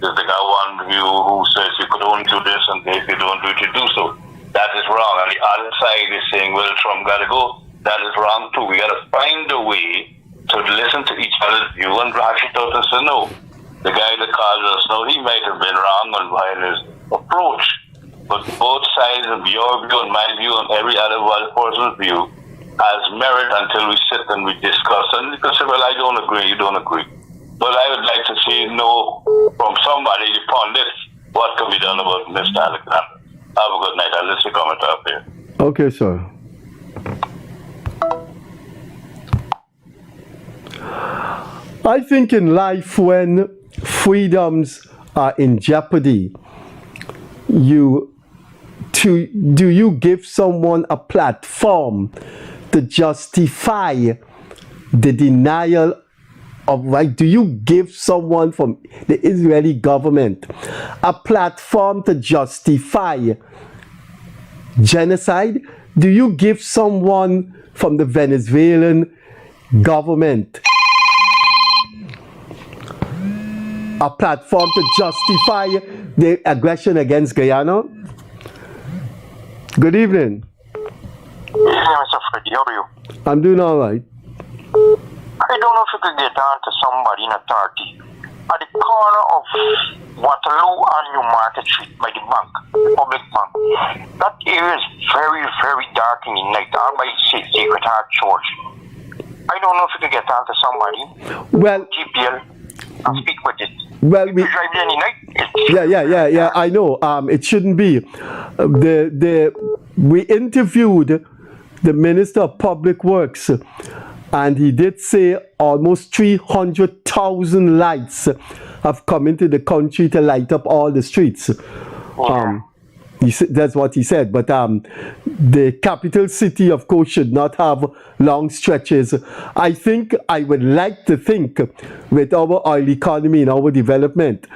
Because they got one view who says you could only do this, and if you don't do it, you do so. That is wrong. And the other side is saying, well, Trump got to go. That is wrong too. We got to find a way to listen to each other's view and hash it out and say, no, the guy that called us, no, he might have been wrong on his approach. But both sides of your view and my view and every other person's view has merit until we sit and we discuss. And you can say, well, I don't agree, you don't agree. But I would like to see from somebody, the pundits, what can be done about Mr. Alexander. Have a good night. I'll let you comment up here. Okay, sir. I think in life, when freedoms are in jeopardy, do you give someone a platform to justify the denial of right? Do you give someone from the Israeli government a platform to justify genocide? Do you give someone from the Venezuelan government a platform to justify the aggression against Guyana? Good evening. Yeah, Mr. Freddie, how are you? I'm doing all right. I don't know if you could get on to somebody in authority at the corner of Waterloo and New Market Street by the bank, the public bank. That area is very, very dark in the night, all by Sacred Heart Church. I don't know if you could get on to somebody. Well, GPL and speak with it. Well, if you drive there any night, yeah. I know. It shouldn't be. We interviewed the Minister of Public Works, and he did say almost 300,000 lights have come into the country to light up all the streets. That's what he said. But the capital city, of course, should not have long stretches. I would like to think with our oil economy and our development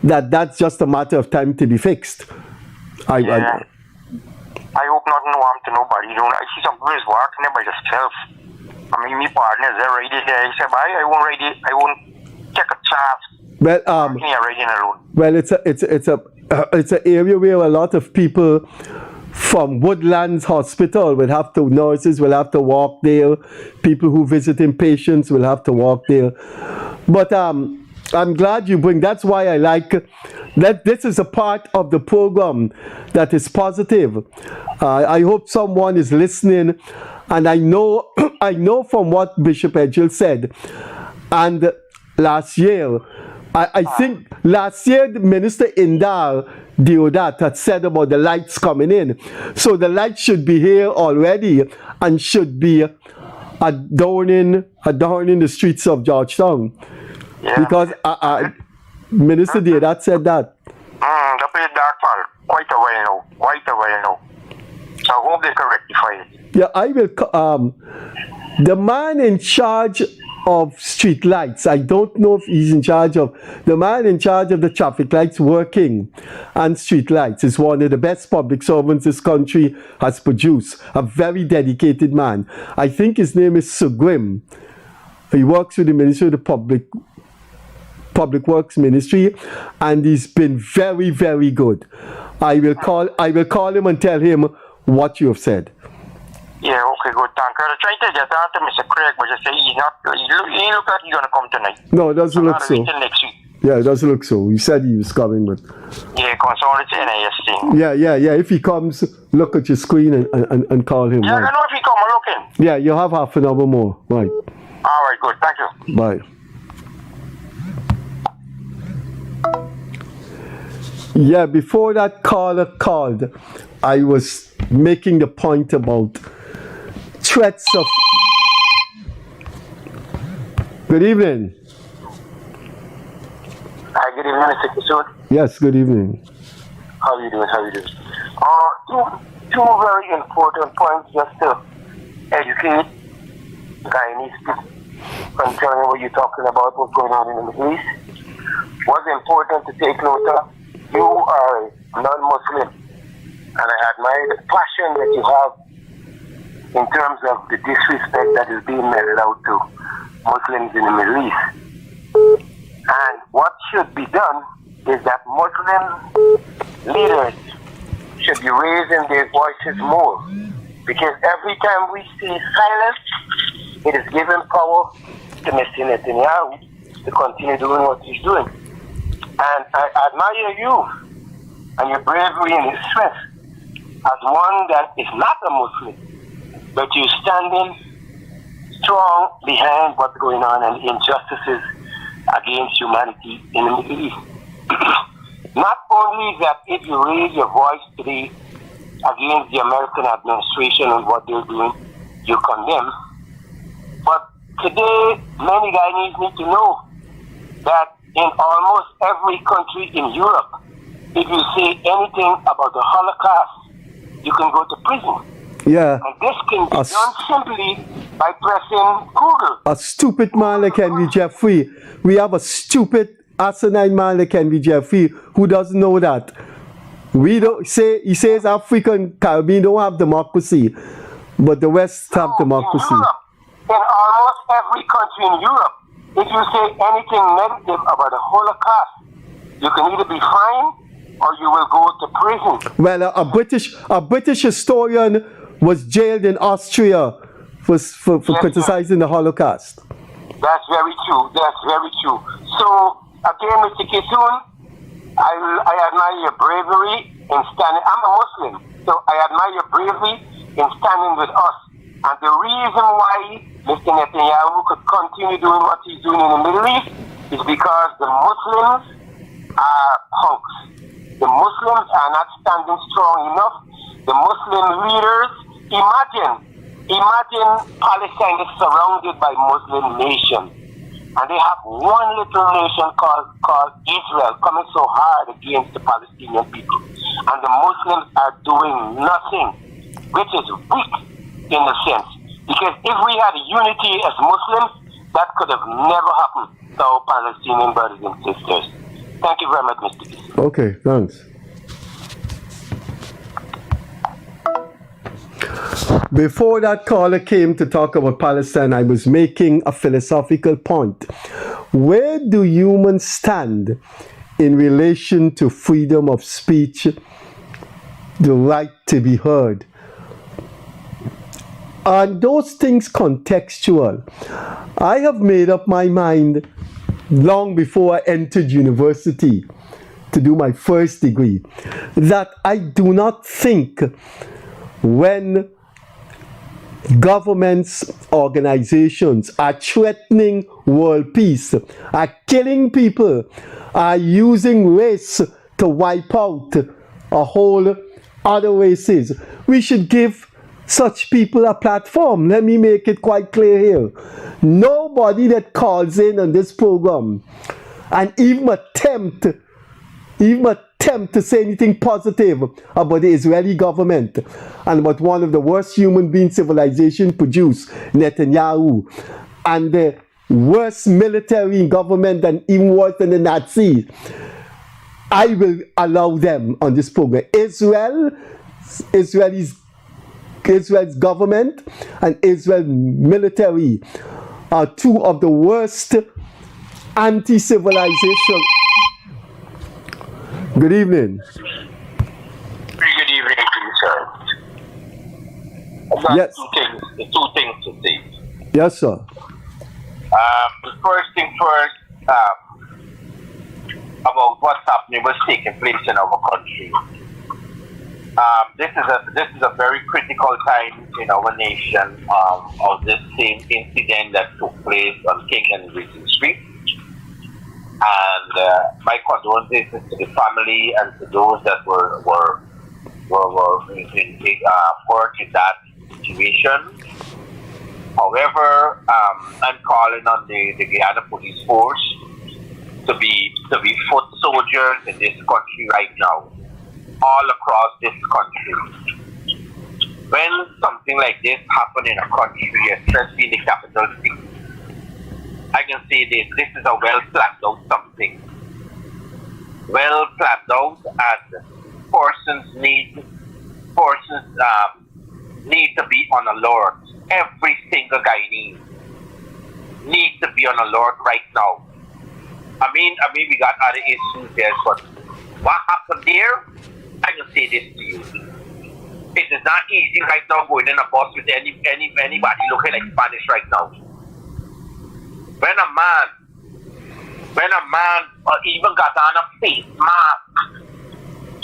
that's just a matter of time to be fixed. I hope not no harm to nobody. You know, I see some people walking there by themselves. I mean, my partners are riding there. He said, I won't take a chance. Well, it's an area where a lot of people from Woodlands Hospital nurses will have to walk there. People who visiting patients will have to walk there. But I'm glad you bring. That's why I like that. This is a part of the program that is positive. I hope someone is listening, and I know from what Bishop Edgel said, and last year. I think last year the Minister Indar Deodat had said about the lights coming in. So the lights should be here already and should be adorning the streets of Georgetown. Yeah. Because Minister Deodat said that. The place dark for quite a while now. So I hope they can rectify it. Yeah, I will. The man in charge of street lights, I don't know if he's in charge of the man in charge of the traffic lights working and street lights is one of the best public servants this country has produced. A very dedicated man. I think his name is Sugrim. He works with the Ministry of the Public Works Ministry, and he's been very, very good. I will call him and tell him what you have said. Yeah, okay, good. Thank you. I'm trying to get on to Mr. Craig, but just say he look like he's going to come tonight. No, it doesn't look so. Next week. Yeah, it doesn't look so. He said he was coming, but... Yeah, concerned it's NIS thing. Yeah. If he comes, look at your screen and call him. Yeah, right. I know if he come, I'm looking. Yeah, you have half an hour more. Right. All right, good. Thank you. Bye. Yeah, before that caller called, I was making the point about threats of... Good evening. Hi, good evening, Mr. Kissoon. Yes, good evening. How are you doing? Two very important points just to educate Guyanese people concerning what you're talking about, what's going on in the Middle East. What's important to take note of, you are a non-Muslim, and I admire the passion that you have in terms of the disrespect that is being meted out to Muslims in the Middle East. And what should be done is that Muslim leaders should be raising their voices more. Because every time we see silence, it is giving power to Mr. Netanyahu to continue doing what he's doing. And I admire you and your bravery and your strength as one that is not a Muslim, but you're standing strong behind what's going on and injustices against humanity in the Middle East. Not only that, if you raise your voice today against the American administration and what they're doing, you condemn. But today, many Guyanese need to know that in almost every country in Europe, if you say anything about the Holocaust, you can go to prison. Yeah. And this can be done simply by pressing Google. A stupid man like Henry Jeffrey. We have a stupid, asinine man like Henry Jeffrey who doesn't know that. We don't say, he says African Caribbean don't have democracy, but the West have democracy. In almost every country in Europe, if you say anything negative about the Holocaust, you can either be fined or you will go to prison. Well, a British historian was jailed in Austria for criticizing the Holocaust. That's very true. That's very true. So, again, Mr. Kissoon, I admire your bravery in standing. I'm a Muslim, so I admire your bravery in standing with us. And the reason why Mr. Netanyahu could continue doing what he's doing in the Middle East is because the Muslims are punks. The Muslims are not standing strong enough. The Muslim leaders, imagine Palestine is surrounded by Muslim nations. And they have one little nation called Israel coming so hard against the Palestinian people. And the Muslims are doing nothing, which is weak in a sense. Because if we had unity as Muslims, that could have never happened to our Palestinian brothers and sisters. Thank you very much, Mr. Kissoon. Okay, thanks. Before that caller came to talk about Palestine, I was making a philosophical point. Where do humans stand in relation to freedom of speech, the right to be heard? Are those things contextual? I have made up my mind long before I entered university to do my first degree that I do not think when governments, organizations are threatening world peace, are killing people, are using race to wipe out a whole other races, we should give such people a platform. Let me make it quite clear here. Nobody that calls in on this program and even attempt to say anything positive about the Israeli government and about one of the worst human being civilization produced, Netanyahu, and the worst military government and even worse than the Nazis, I will allow them on this program. Israel's government and Israel's military are two of the worst anti-civilization. Good evening. Good evening to you, sir. I've got Yes. two things to say. Yes, sir. The first thing first, about what's happening, what's taking place in our country. This is a very critical time in our nation of this same incident that took place on King and Regent Street. And my condolences to the family and to those that were hurt in that situation. However, I'm calling on the Guyana Police Force to be foot soldiers in this country right now, all across this country. When something like this happens in a country, especially in the capital city, I can say this is a well planned out something. Well planned out, and persons need to be on alert. Every single Guyanese needs to be on alert right now. I mean, we got other issues there, but what happened there? I can say this to you. It is not easy right now going in a bus with anybody looking like Spanish right now. When a man even got on a face mask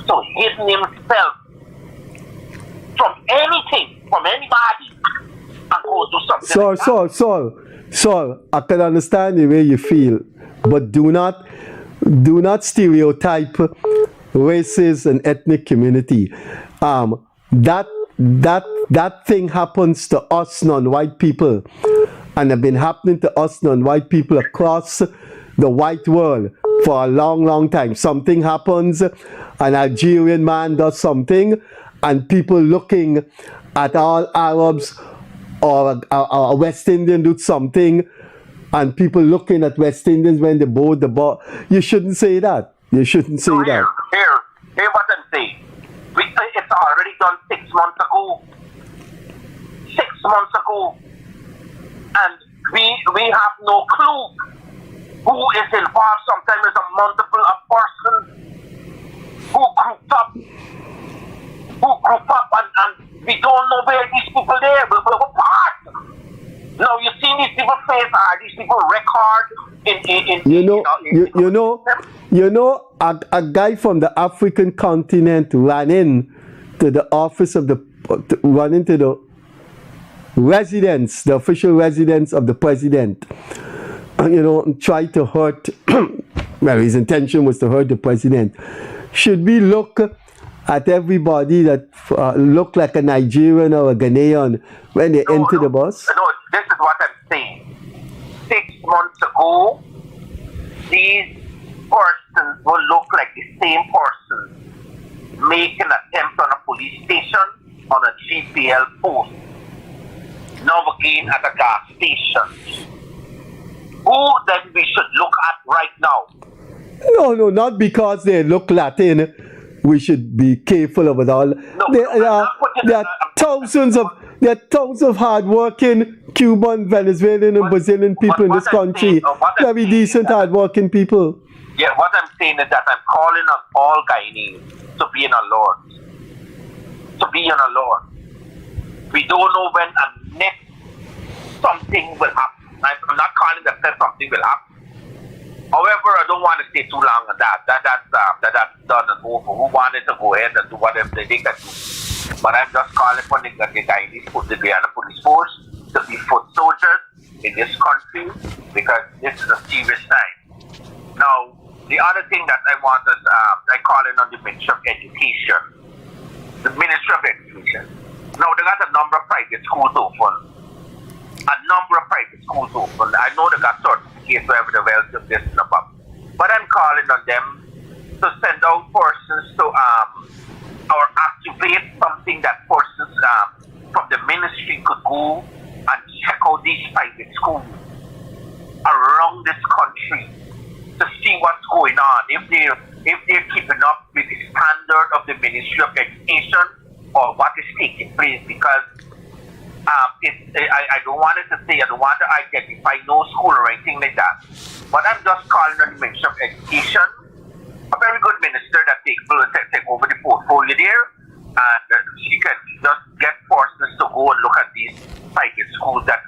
to hidden himself from anything, from anybody, and go do something. Saul, I can understand the way you feel, but do not stereotype races and ethnic community. That thing happens to us non-white people, and have been happening to us non-white people across the white world for a long time. Something happens, an Algerian man does something, and people looking at all Arabs or a West Indian do something, and people looking at West Indians when they board the bus. You shouldn't say that. You shouldn't say that. Hear what I'm saying. It's already done 6 months ago. 6 months ago. And we have no clue who is involved. Sometimes it's a multiple of persons who grouped up and we don't know where these people there. We're part. Now you see these people face these people record in a guy from the African continent ran in to the office of the residence, the official residence of the president, and tried to hurt. Well, his intention was to hurt the president. Should we look at everybody that look like a Nigerian or a Ghanaian when they enter the bus? No, this is what I'm saying. 6 months ago, these persons will look like the same person making an attempt on a police station, on a GPL post, now again at a gas station. Who then we should look at right now? No, not because they look Latin. We should be careful of it all. There are thousands of hard-working Cuban, Venezuelan, and Brazilian people in this country. Very decent, hard-working people. Yeah, what I'm saying is that I'm calling on all Guyanese to be in our Lord. To be in our Lord. We don't know when and next something will happen. I'm not calling that something will happen. However, I don't want to stay too long on that. That's done and over. Who wanted to go ahead and do whatever they can do? But I'm just calling for the Guyanese, the Guyana Police Force, to be foot soldiers in this country, because this is a serious time. Now, the other thing that I want is, I call in on the Ministry of Education. The Ministry of Education. Now, they got a number of private schools open. I know they got certificates for everything else of this and above. But I'm calling on them to send out persons to or activate something that persons from the ministry could go and check out these private schools around this country to see what's going on. If they're keeping up with the standard of the Ministry of Education or what is taking place, because I don't want it to say, I don't want to identify no school or anything like that. But I'm just calling on the Ministry of Education, a very good minister that take over the portfolio there, and she can just get persons to go and look at these private schools that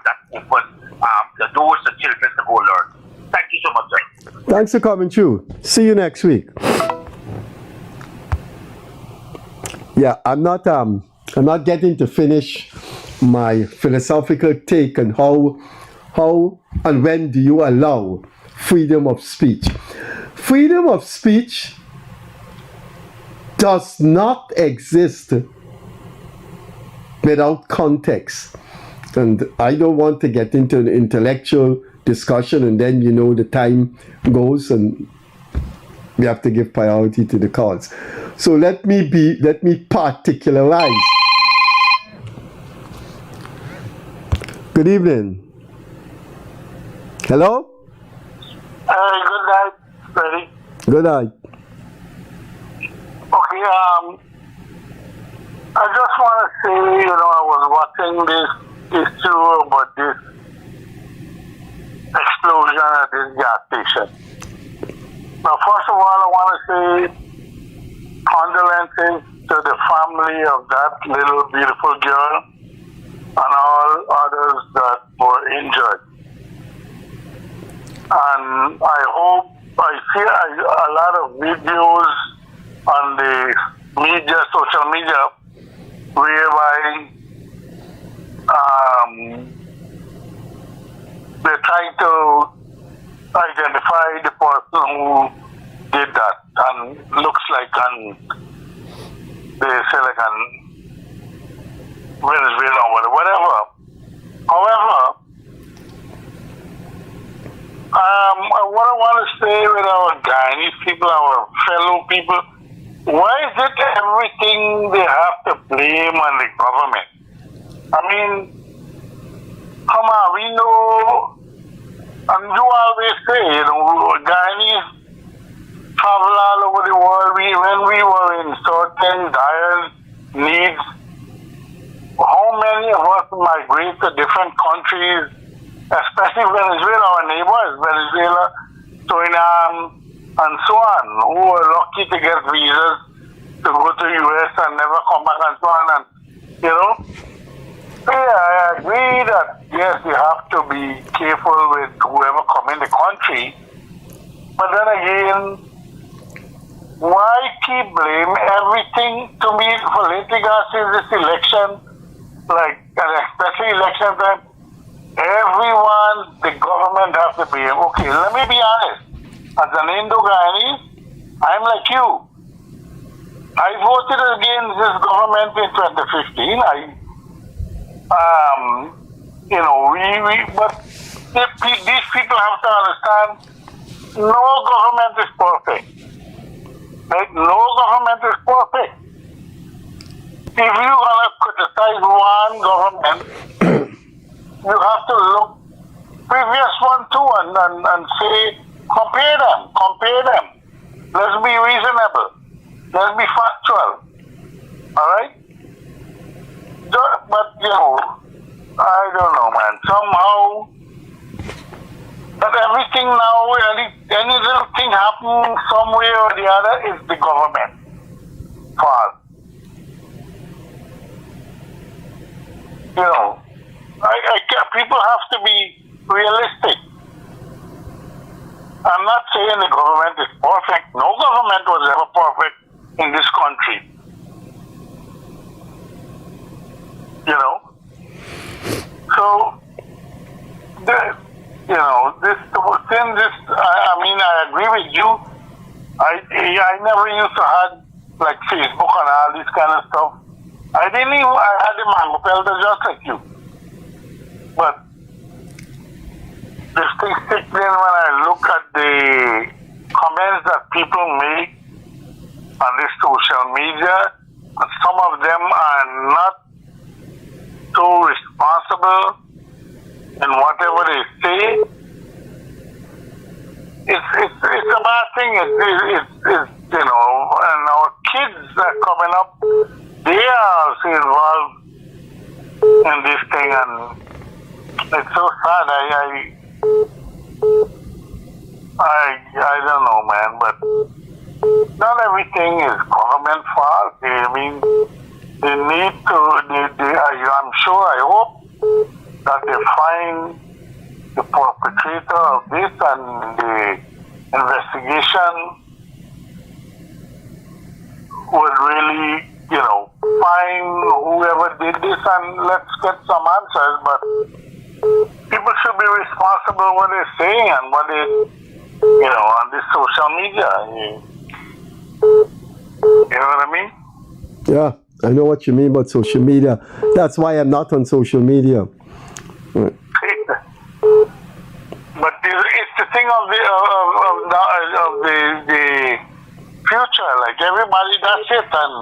that open the doors for children to go learn. Thank you so much, sir. Thanks for coming through. See you next week. Yeah, I'm not getting to finish my philosophical take on how and when do you allow freedom of speech. Freedom of speech does not exist without context. And I don't want to get into an intellectual discussion, and then the time goes and we have to give priority to the cause. So let me particularize. Good evening. Hello? Good night, Freddie. Good night. Okay, I just want to say, I was watching this issue about this explosion at this gas station. Now, first of all, I want to say condolences to the family of that little beautiful girl and all others that were injured. And I hope, I see a lot of videos on the media, social media, whereby they're trying to identify the person who did that, and looks like they say like an Venezuela or whatever. However, what I want to say with our Guyanese people, our fellow people, why is it everything they have to blame on the government? I mean, come on, we know, and you always say, Guyanese travel all over the world. When we were in certain dire needs, how many of us migrate to different countries, especially Venezuela, our neighbors, Venezuela, Suriname, and so on, who are lucky to get visas to go to the US and never come back and so on. And, yeah, I agree that, yes, you have to be careful with whoever come in the country. But then again, why keep blame everything to me for lately, since this election, like, and especially election time, everyone, the government has to be, okay, let me be honest. As an Indo-Guyanese, I'm like you. I voted against this government in 2015. But these people have to understand, no government is perfect. Right? No government is perfect. If you're going to criticize one government, you have to look previous one too and say, compare them. Let's be reasonable. Let's be factual. All right? But, I don't know, man. Somehow, but everything now, any little thing happening some way or the other is the government fault. People have to be realistic. I'm not saying the government is perfect. No government was ever perfect in this country. So, I agree with you. I never used to have like Facebook and all this kind of stuff. I had the mango pelter just like you. But this thing sticks in when I look at the comments that people make on this social media, and some of them are not so responsible in whatever they say. It's a bad thing. And our kids that are coming up, they are also involved in this thing, and it's so sad. I don't know, man, but not everything is government fault. They need to, I'm sure, I hope that they find the perpetrator of this and the investigation would really, find whoever did this and let's get some answers. But people should be responsible what they're saying and what they, on this social media. You know what I mean? Yeah, I know what you mean about social media. That's why I'm not on social media. Right. But it's the thing of the future. Like everybody does it, and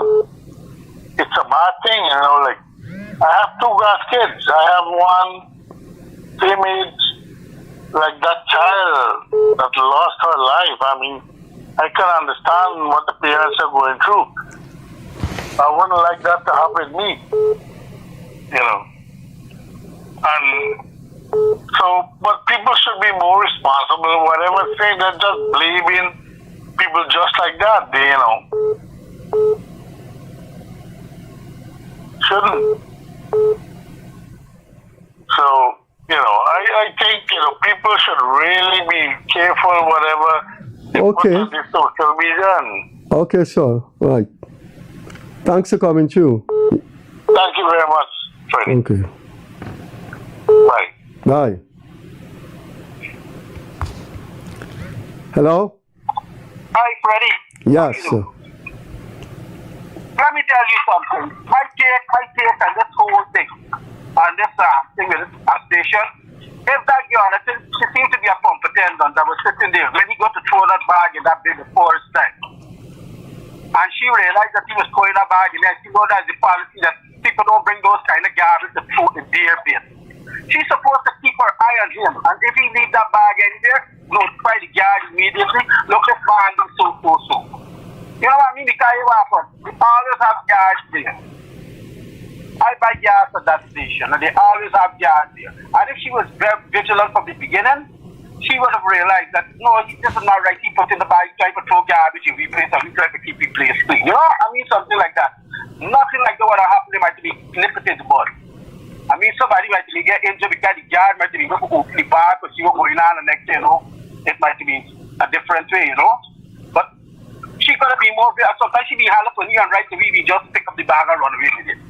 it's a bad thing. Like I have 2 kids. I have one same age, like that child that lost her life. I can understand what the parents are going through. I wouldn't like that to happen to me. And So, but people should be more responsible. Whatever thing, they're just blaming people just like that. They, shouldn't. So, I think, people should really be careful whatever they put on the social media. Okay, sure. Right. Thanks for coming through. Thank you very much, Freddie. Okay. Bye. Bye. Hello? Hi, Freddie. Yes, sir. Let me tell you something. My take on this whole thing, on this thing with a station, if that girl, she seemed to be a pump attendant that was sitting there when he got to throw that bag in that big forest tank. And she realized that he was throwing a bag in there. She knows that's the policy that people don't bring those kind of garbage to throw in their bin. She's supposed to keep her eye on him. And if he leaves that bag in there, notify the guard immediately. Look, this man is so. You know what I mean? Because what happens? We always have guards there. I buy gas at that station, and they always have guards there. And if she was very vigilant from the beginning, she would have realized that, no, this is not right. He put in the bag, trying to throw garbage in we place, and we try to keep the place clean. You know what I mean? Something like that. Nothing like that would have happened. They might be limited, but I mean, somebody might be get injured because the guard might be going to open the bag, but see what's going on, and next thing, it might be a different way, But she could have been more, sometimes she be held up on you and right to we just pick up the bag and run away with it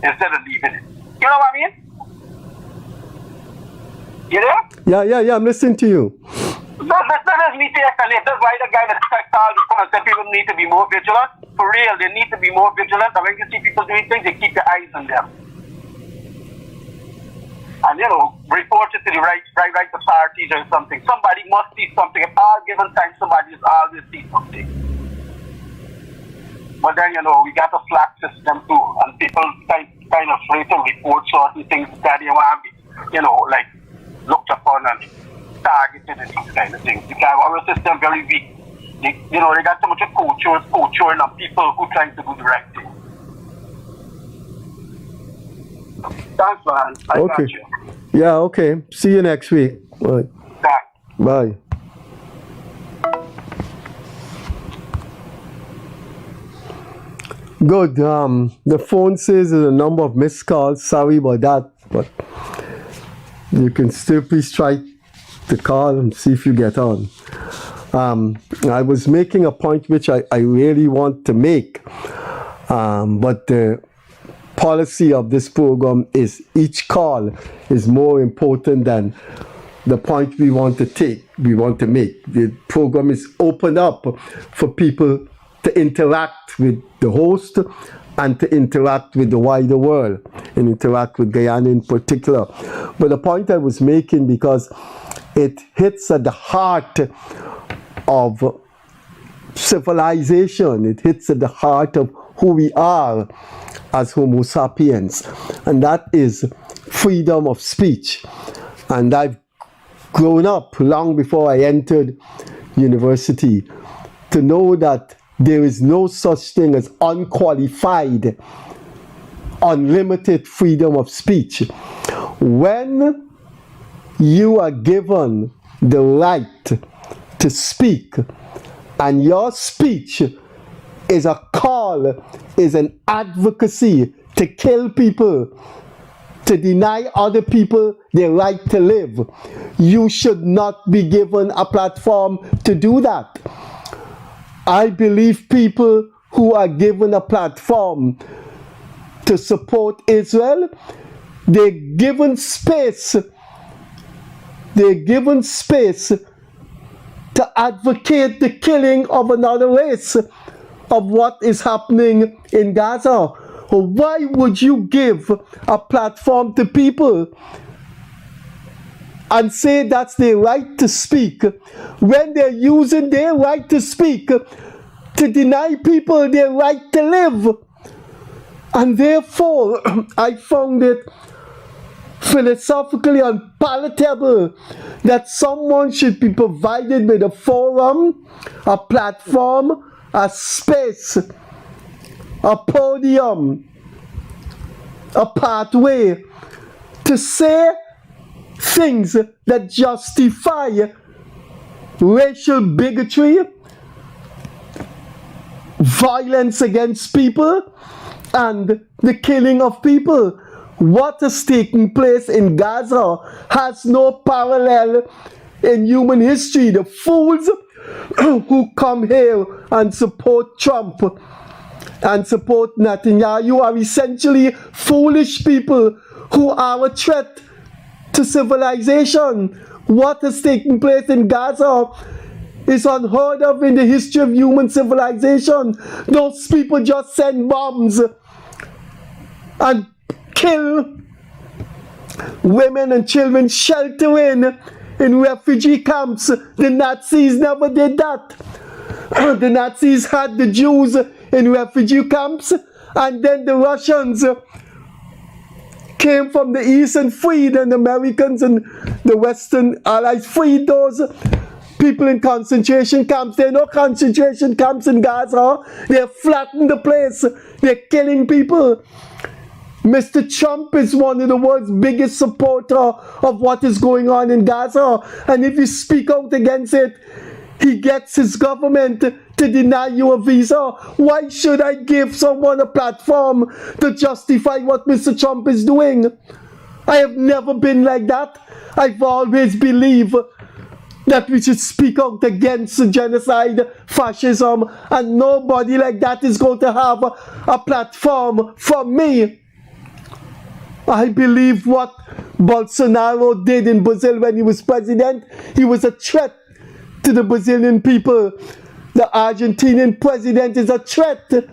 instead of leaving it. You know what I mean? You there? Yeah, I'm listening to you. That is me taking it. That's why the guy that called the phone said people need to be more vigilant. For real, they need to be more vigilant. And when you see people doing things, they keep your eyes on them. And report it to the right authorities or something. Somebody must see something. At all given time, somebody is always see something. But then, we got a flag system too. And people kind of afraid to report certain things that they want to be, like looked upon and targeted and these kind of things. Because our system very weak. They got so much of culture and people who trying to do the right thing. Thanks, man. I got you. Yeah, okay. See you next week. Bye. Bye. Good. The phone says there's a number of missed calls. Sorry about that, but you can still please try to call and see if you get on. I was making a point which I really want to make, but the policy of this program is each call is more important than the point we want to make. The program is open up for people to interact with the host and to interact with the wider world and interact with Guyana in particular. But the point I was making, because it hits at the heart of civilization, it hits at the heart of who we are as Homo sapiens, and that is freedom of speech. And I've grown up long before I entered university to know that there is no such thing as unqualified, unlimited freedom of speech. When you are given the right to speak, and your speech is a call, is an advocacy to kill people, to deny other people their right to live, you should not be given a platform to do that. I believe people who are given a platform to support Israel, they're given space to advocate the killing of another race, of what is happening in Gaza. Why would you give a platform to people and say that's their right to speak when they're using their right to speak to deny people their right to live? And therefore, I found it philosophically unpalatable that someone should be provided with a forum, a platform, a space, a podium, a pathway to say things that justify racial bigotry, violence against people, and the killing of people. What is taking place in Gaza has no parallel in human history. The fools who come here and support Trump and support Netanyahu are essentially foolish people who are a threat to civilization. What is taking place in Gaza is unheard of in the history of human civilization. Those people just send bombs and kill women and children sheltering in refugee camps. The Nazis never did that. The Nazis had the Jews in refugee camps, and then the Russians came from the east and freed, and the Americans and the Western allies freed those people in concentration camps. There are no concentration camps in Gaza. They're flattening the place. They're killing people. Mr. Trump is one of the world's biggest supporter of what is going on in Gaza. And if you speak out against it, he gets his government to deny you a visa. Why should I give someone a platform to justify what Mr. Trump is doing? I have never been like that. I've always believed that we should speak out against genocide, fascism, and nobody like that is going to have a platform from me. I believe what Bolsonaro did in Brazil when he was president. He was a threat to the Brazilian people. The Argentinian president is a threat to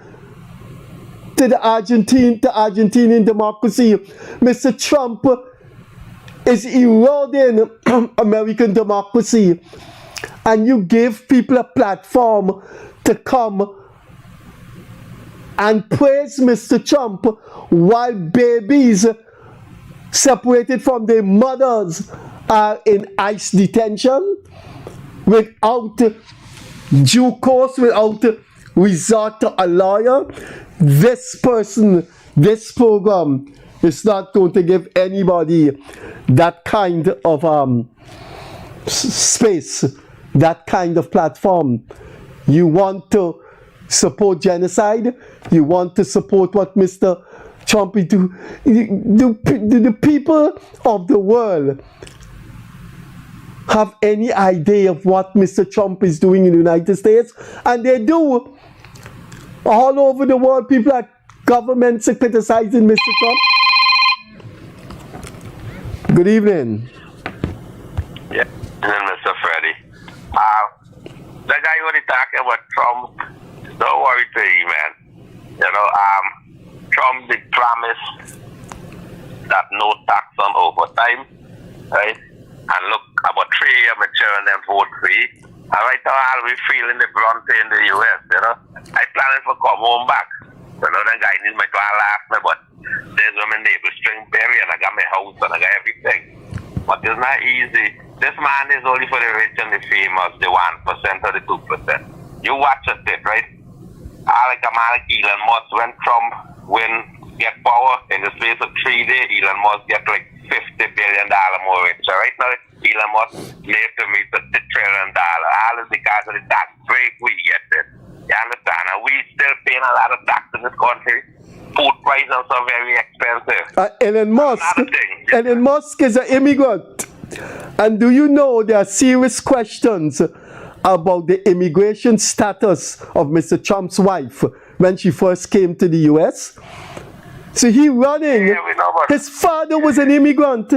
the Argentinian democracy. Mr. Trump is eroding American democracy, and you give people a platform to come and praise Mr. Trump while babies separated from their mothers are in ICE detention without due course, without resort to a lawyer. This program is not going to give anybody that kind of space, that kind of platform. You want to support genocide? You want to support what Mr. Trump is doing? The people of the world have any idea of what Mr. Trump is doing in the United States? And they do. All over the world, people are governments are criticizing Mr. Trump. Good evening. Yeah, Mr. Freddie. The guy who is talking about Trump, don't worry to him, man. You know, Trump did promise that no tax on overtime, right? And look, about 3 years maturing them vote free. And right now, I'll be feeling the brunt in the US, you know. I planning for come home back. You know, the guy needs my to laugh me, but there's my neighbor string berry and I got my house and I got everything. But it's not easy. This man is only for the rich and the famous, the 1% or the 2%. You watch it, right? Like a man like Elon Musk, when Trump get power, in the space of 3 days, Elon Musk get like $50 billion more rich. So right now, Elon Musk made to me $1 trillion. All is because of the tax break we get it. You understand? And we still paying a lot of tax in this country. Food prices are very expensive. Elon Musk is an immigrant. And do you know there are serious questions about the immigration status of Mr. Trump's wife when she first came to the US? So he running. Yeah, we know about his father was an immigrant.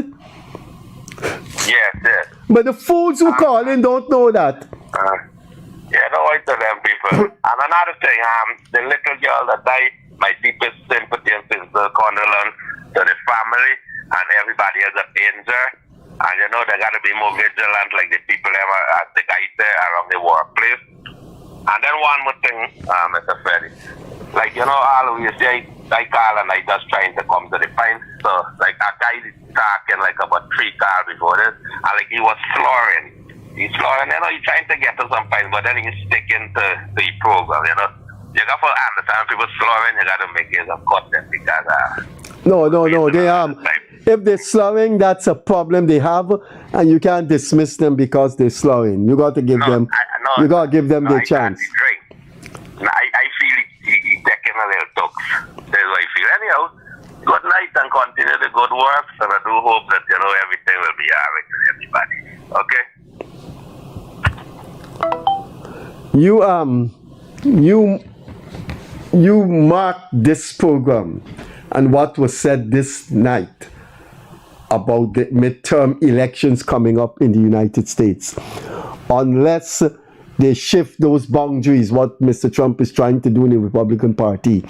Yes. But the fools who call in don't know that. Yeah, don't wait to them people. And another thing, the little girl that died, my deepest sympathy and sincere condolence to the family and everybody else that injured. And you know, they got to be more vigilant like the people ever, as the guys there around the workplace. And then one more thing, Mr. Freddie. Like, you know, all we say, I call and I just trying to come to the point. So, like, a guy is talking like about 3 cars before this, and like he was slurring. He's slurring, you know, he's trying to get to some point, but then he's sticking to the program, you know. You got to understand people slurring, you got to make it a cut them because... No, If they're slurring, that's a problem they have, and you can't dismiss them because they're slurring. You got to give them. You got to give them their chance. I feel he taking a little talks. That's what I feel. Anyhow, good night and continue the good work. And I do hope that everything will be alright You with everybody. Okay. you mark this program and what was said this night about the midterm elections coming up in the United States. Unless they shift those boundaries, what Mr. Trump is trying to do in the Republican Party,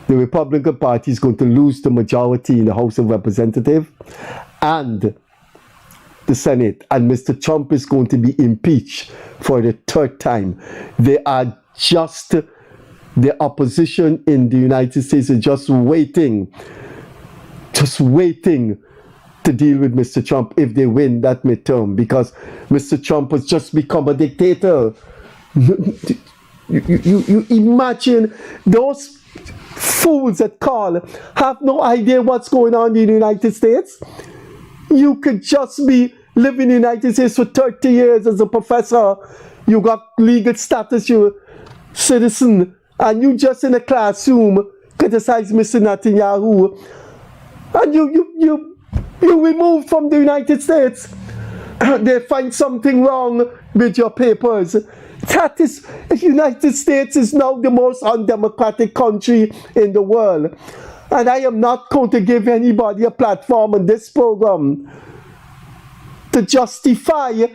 the Republican Party is going to lose the majority in the House of Representatives and the Senate, and Mr. Trump is going to be impeached for the third time. They are just, the opposition in the United States is just waiting to deal with Mr. Trump if they win that midterm, because Mr. Trump has just become a dictator. You imagine those fools that call have no idea what's going on in the United States. You could just be living in the United States for 30 years as a professor. You got legal status, you're a citizen, and you just in a classroom criticize Mr. Netanyahu, and you removed from the United States. They find something wrong with your papers. That is, the United States is now the most undemocratic country in the world. And I am not going to give anybody a platform on this program to justify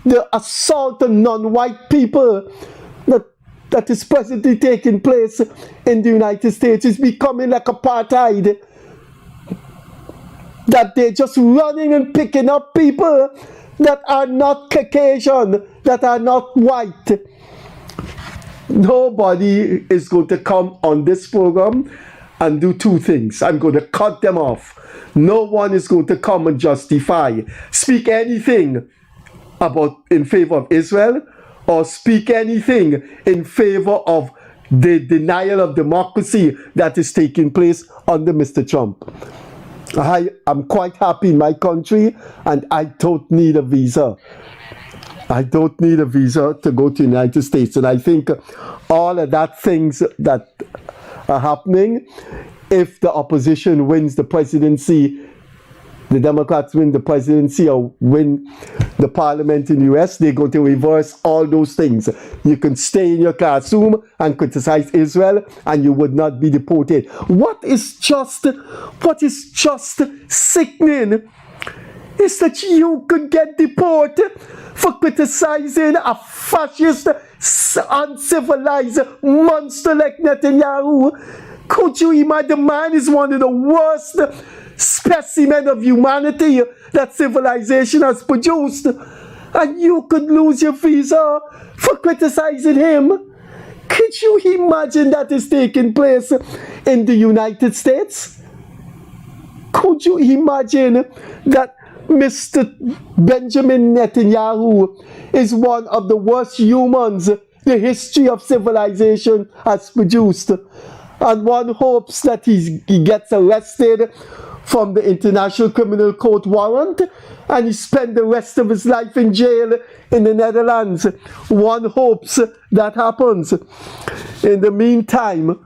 the assault on non-white people that is presently taking place in the United States. It's becoming like apartheid. That they're just running and picking up people that are not Caucasian, that are not white. Nobody is going to come on this program and do two things. I'm going to cut them off. No one is going to come and speak anything in favor of Israel, or speak anything in favor of the denial of democracy that is taking place under Mr. Trump. I am quite happy in my country, and I don't need a visa. I don't need a visa to go to the United States. And I think all of that things that are happening, if the opposition wins the presidency, the Democrats win the presidency or win the parliament in the US, they're going to reverse all those things. You can stay in your classroom and criticize Israel and you would not be deported. What is just sickening is that you could get deported for criticizing a fascist, uncivilized monster like Netanyahu. Could you imagine? The man is one of the worst specimen of humanity that civilization has produced, and you could lose your visa for criticizing him. Could you imagine that is taking place in the United States? Could you imagine that Mr. Benjamin Netanyahu is one of the worst humans the history of civilization has produced? And one hopes that he gets arrested from the International Criminal Court warrant and he spent the rest of his life in jail in the Netherlands. One hopes that happens. In the meantime,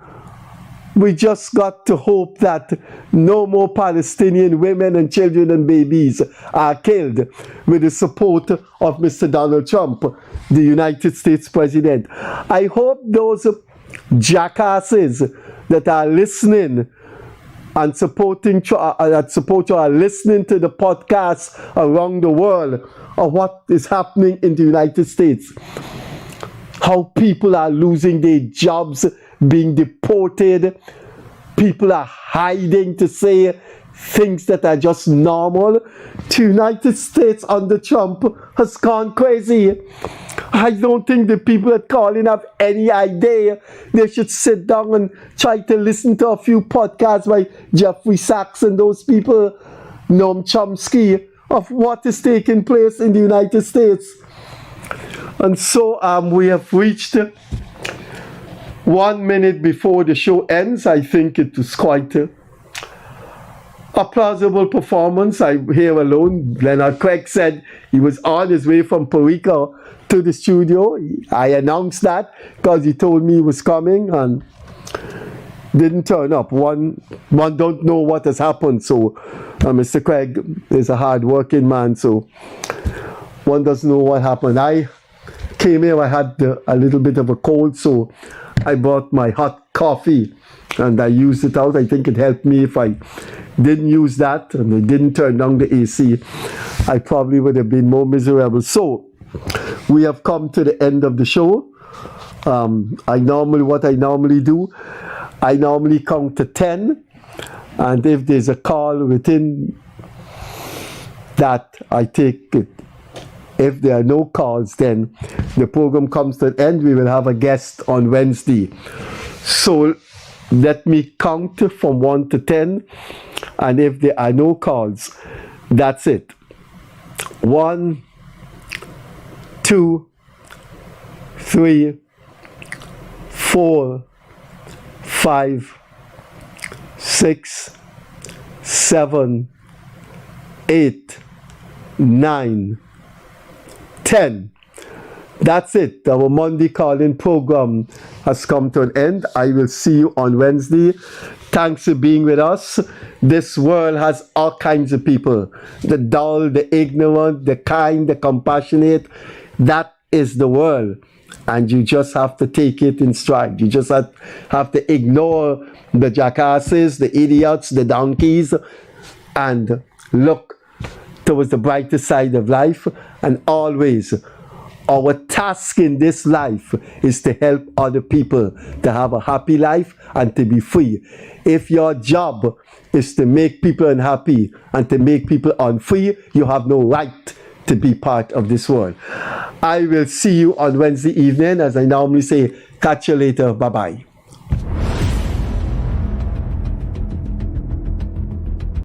we just got to hope that no more Palestinian women and children and babies are killed with the support of Mr. Donald Trump, the United States President. I hope those jackasses that are listening and support you are listening to the podcast around the world of what is happening in the United States. How people are losing their jobs, being deported. People are hiding to say things that are just normal. The United States under Trump has gone crazy. I don't think the people that call in have any idea. They should sit down and try to listen to a few podcasts by Jeffrey Sachs and those people, Noam Chomsky, of what is taking place in the United States. And so we have reached 1 minute before the show ends. I think it was quite a plausible performance. I'm here alone. Leonard Craig said he was on his way from Puerto Rico to the studio. I announced that because he told me he was coming and didn't turn up. One don't know what has happened. So Mr. Craig is a hard-working man, so one doesn't know what happened. I came here, I had a little bit of a cold, so I bought my hot coffee and I used it out. I think it helped me. If I didn't use that and I didn't turn down the AC, I probably would have been more miserable. So we have come to the end of the show. What I normally do, I normally count to 10, and if there's a call within that, I take it. If there are no calls, then the program comes to an end. We will have a guest on Wednesday. So let me count from 1 to 10, and if there are no calls, that's it. 1, 2, 3, 4, 5, 6, 7, 8, 9, 10. That's it. Our Monday call-in program has come to an end. I will see you on Wednesday. Thanks for being with us. This world has all kinds of people. The dull, the ignorant, the kind, the compassionate. That is the world. And you just have to take it in stride. You just have to ignore the jackasses, the idiots, the donkeys, and look towards the brighter side of life. And always, our task in this life is to help other people to have a happy life and to be free. If your job is to make people unhappy and to make people unfree, you have no right to be part of this world. I will see you on Wednesday evening. As I normally say, catch you later. Bye-bye.